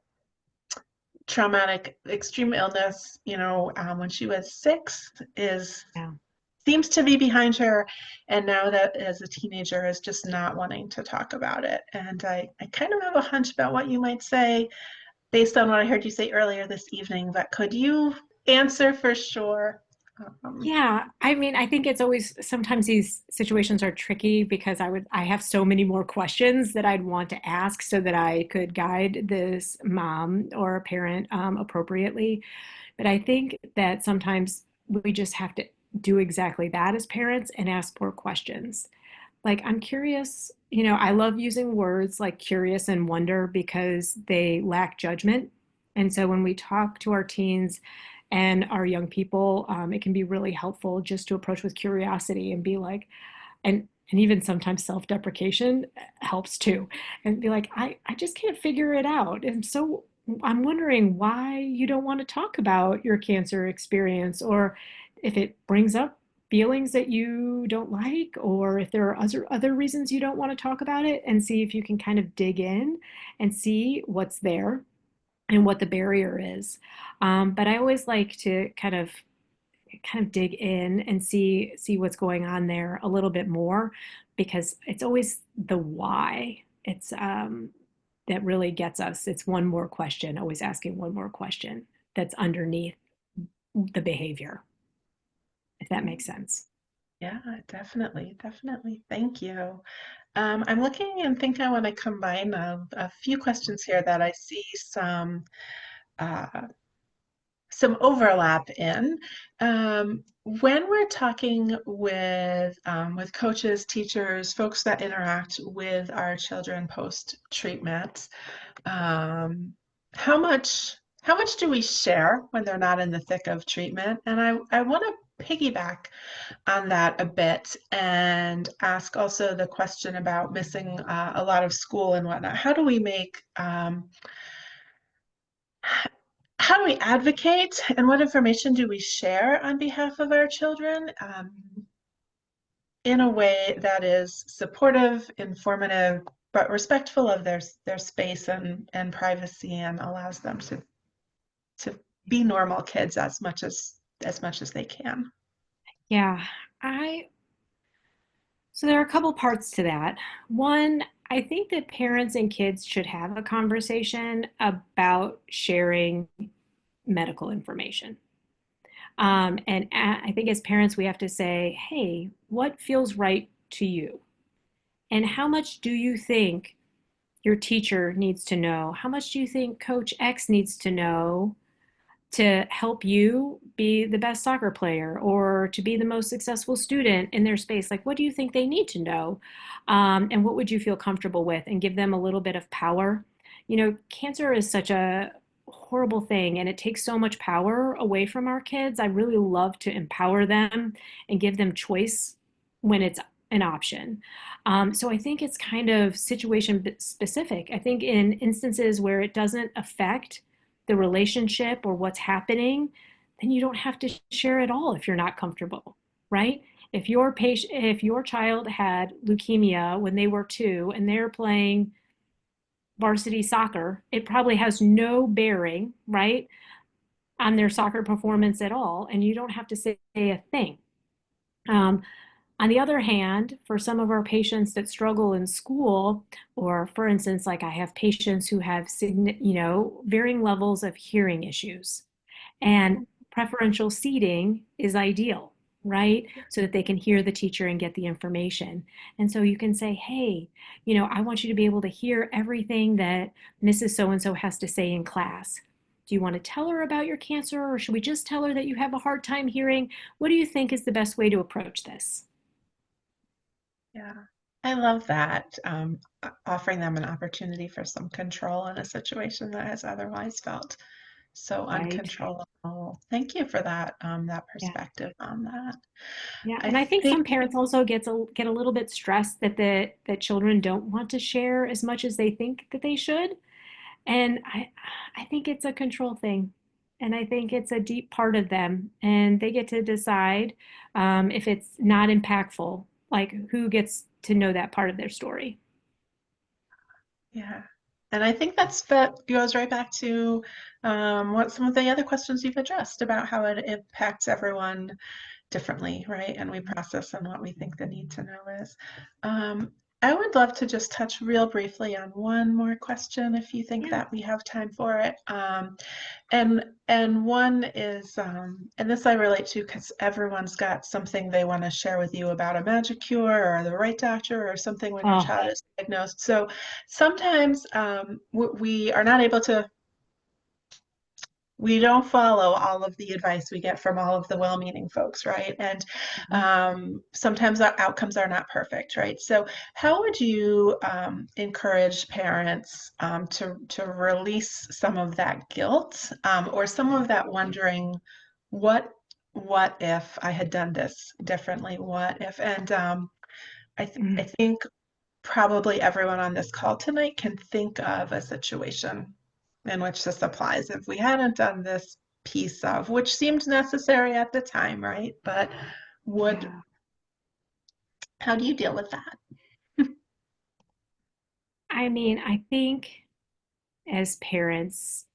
traumatic, extreme illness, when she was 6 is Yeah. seems to be behind her, and now that as a teenager is just not wanting to talk about it. And I kind of have a hunch about what you might say based on what I heard you say earlier this evening, but could you answer for sure? Um, Yeah, I mean, I think it's always sometimes these situations are tricky because I have so many more questions that I'd want to ask so that I could guide this mom or a parent appropriately. But I think that sometimes we just have to do exactly that as parents and ask more questions. Like, I'm curious, I love using words like curious and wonder because they lack judgment. And so when we talk to our teens and our young people, it can be really helpful just to approach with curiosity and be like, and even sometimes self-deprecation helps too, and be like, I just can't figure it out. And so I'm wondering why you don't want to talk about your cancer experience, or if it brings up feelings that you don't like, or if there are other reasons you don't want to talk about it, and see if you can kind of dig in and see what's there and what the barrier is. But I always like to kind of dig in and see what's going on there a little bit more, because it's always the why. It's that really gets us. It's one more question, always asking one more question that's underneath the behavior, if that makes sense. yeah, definitely, definitely. Thank you. I'm looking and think I want to combine a few questions here that I see uh, some overlap in. When we're talking with coaches, teachers, folks that interact with our children post treatment, um, how much how much do we share when they're not in the thick of treatment? And I want to piggyback on that a bit and ask also the question about missing a lot of school and whatnot. How do we advocate and what information do we share on behalf of our children in a way that is supportive, informative, but respectful of their space and privacy and allows them to be normal kids as much as they can. Yeah, I so there are a couple parts to that. One, I think that parents and kids should have a conversation about sharing medical information. And I think as parents, we have to say, hey, what feels right to you? And how much do you think your teacher needs to know? How much do you think Coach X needs to know to help you be the best soccer player or to be the most successful student in their space? Like, what do you think they need to know? And what would you feel comfortable with, and give them a little bit of power? Cancer is such a horrible thing, and it takes so much power away from our kids. I really love to empower them and give them choice when it's an option. So I think it's kind of situation specific. I think in instances where it doesn't affect the relationship or what's happening, then you don't have to share it all if you're not comfortable, right? if your child had leukemia when they were 2 and they're playing varsity soccer, it probably has no bearing, right, on their soccer performance at all, and you don't have to say a thing. Um, on the other hand, for some of our patients that struggle in school, or for instance, like I have patients who have, varying levels of hearing issues, and preferential seating is ideal, right? So that they can hear the teacher and get the information. And so you can say, hey, I want you to be able to hear everything that Mrs. So and so has to say in class. Do you want to tell her about your cancer, or should we just tell her that you have a hard time hearing? What do you think is the best way to approach this? Yeah, I love that. Offering them an opportunity for some control in a situation that has otherwise felt so Right. uncontrollable. Thank you for that Yeah. perspective on that. Yeah, I and I think think, some parents also get a little bit stressed that that children don't want to share as much as they think that they should. And I think it's a control thing. And I think it's a deep part of them. And they get to decide if it's not impactful, like who gets to know that part of their story. yeah. And I think that goes right back to what some of the other questions you've addressed about how it impacts everyone differently, right? And we process on what we think the need to know is. Um, I would love to just touch real briefly on one more question if you think Yeah. that we have time for it. And one is, and this I relate to because everyone's got something they want to share with you about a magic cure or the right doctor or something when your Oh, child is diagnosed. So sometimes we are not able to, we don't follow all of the advice we get from all of the well-meaning folks, right? And mhm. sometimes our outcomes are not perfect, right? So how would you encourage parents to release some of that guilt or some of that wondering, what what if I had done this differently? What if? And I Mm, think probably everyone on this call tonight can think of a situation in which this applies. If we hadn't done this piece of, which seemed necessary at the time, right? But would, yeah. how do you deal with that? I mean, I think as parents,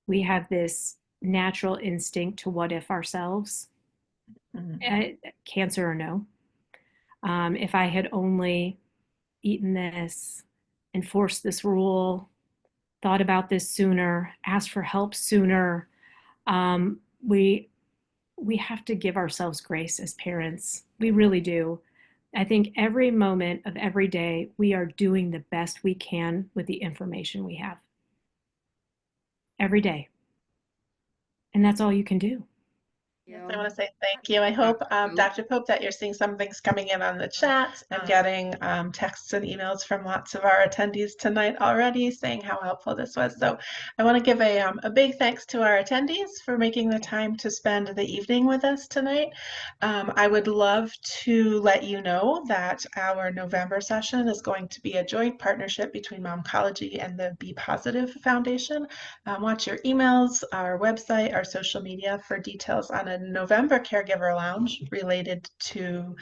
we have this natural instinct to what if ourselves, Mhm. uh, cancer or no. If I had only eaten this, enforced this rule, thought about this sooner, asked for help sooner, um, we we have to give ourselves grace as parents. We really do. I think every moment of every day, we are doing the best we can with the information we have every day. And that's all you can do. Yes, I want to say thank you. I hope, Dr. Pope, that you're seeing some things coming in on the chat. I'm getting texts and emails from lots of our attendees tonight already saying how helpful this was. So I want to give a big thanks to our attendees for making the time to spend the evening with us tonight. I would love to let you know that our November session is going to be a joint partnership between Momcology and the Be Positive Foundation. Watch your emails, our website, our social media for details on a November Caregiver Lounge related to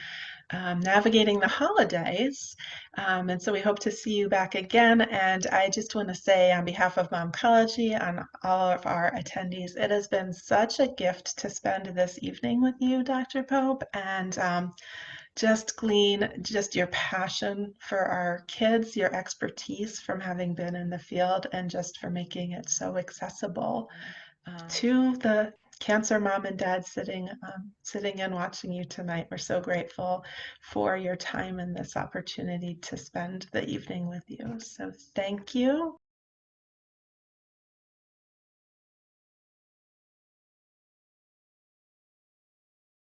navigating the holidays. And so we hope to see you back again. And I just want to say, on behalf of Momcology and all of our attendees, it has been such a gift to spend this evening with you, Dr. Pope, and just glean just your passion for our kids, your expertise from having been in the field, and just for making it so accessible to the cancer mom and dad sitting and watching you tonight. We're so grateful for your time and this opportunity to spend the evening with you. So thank you.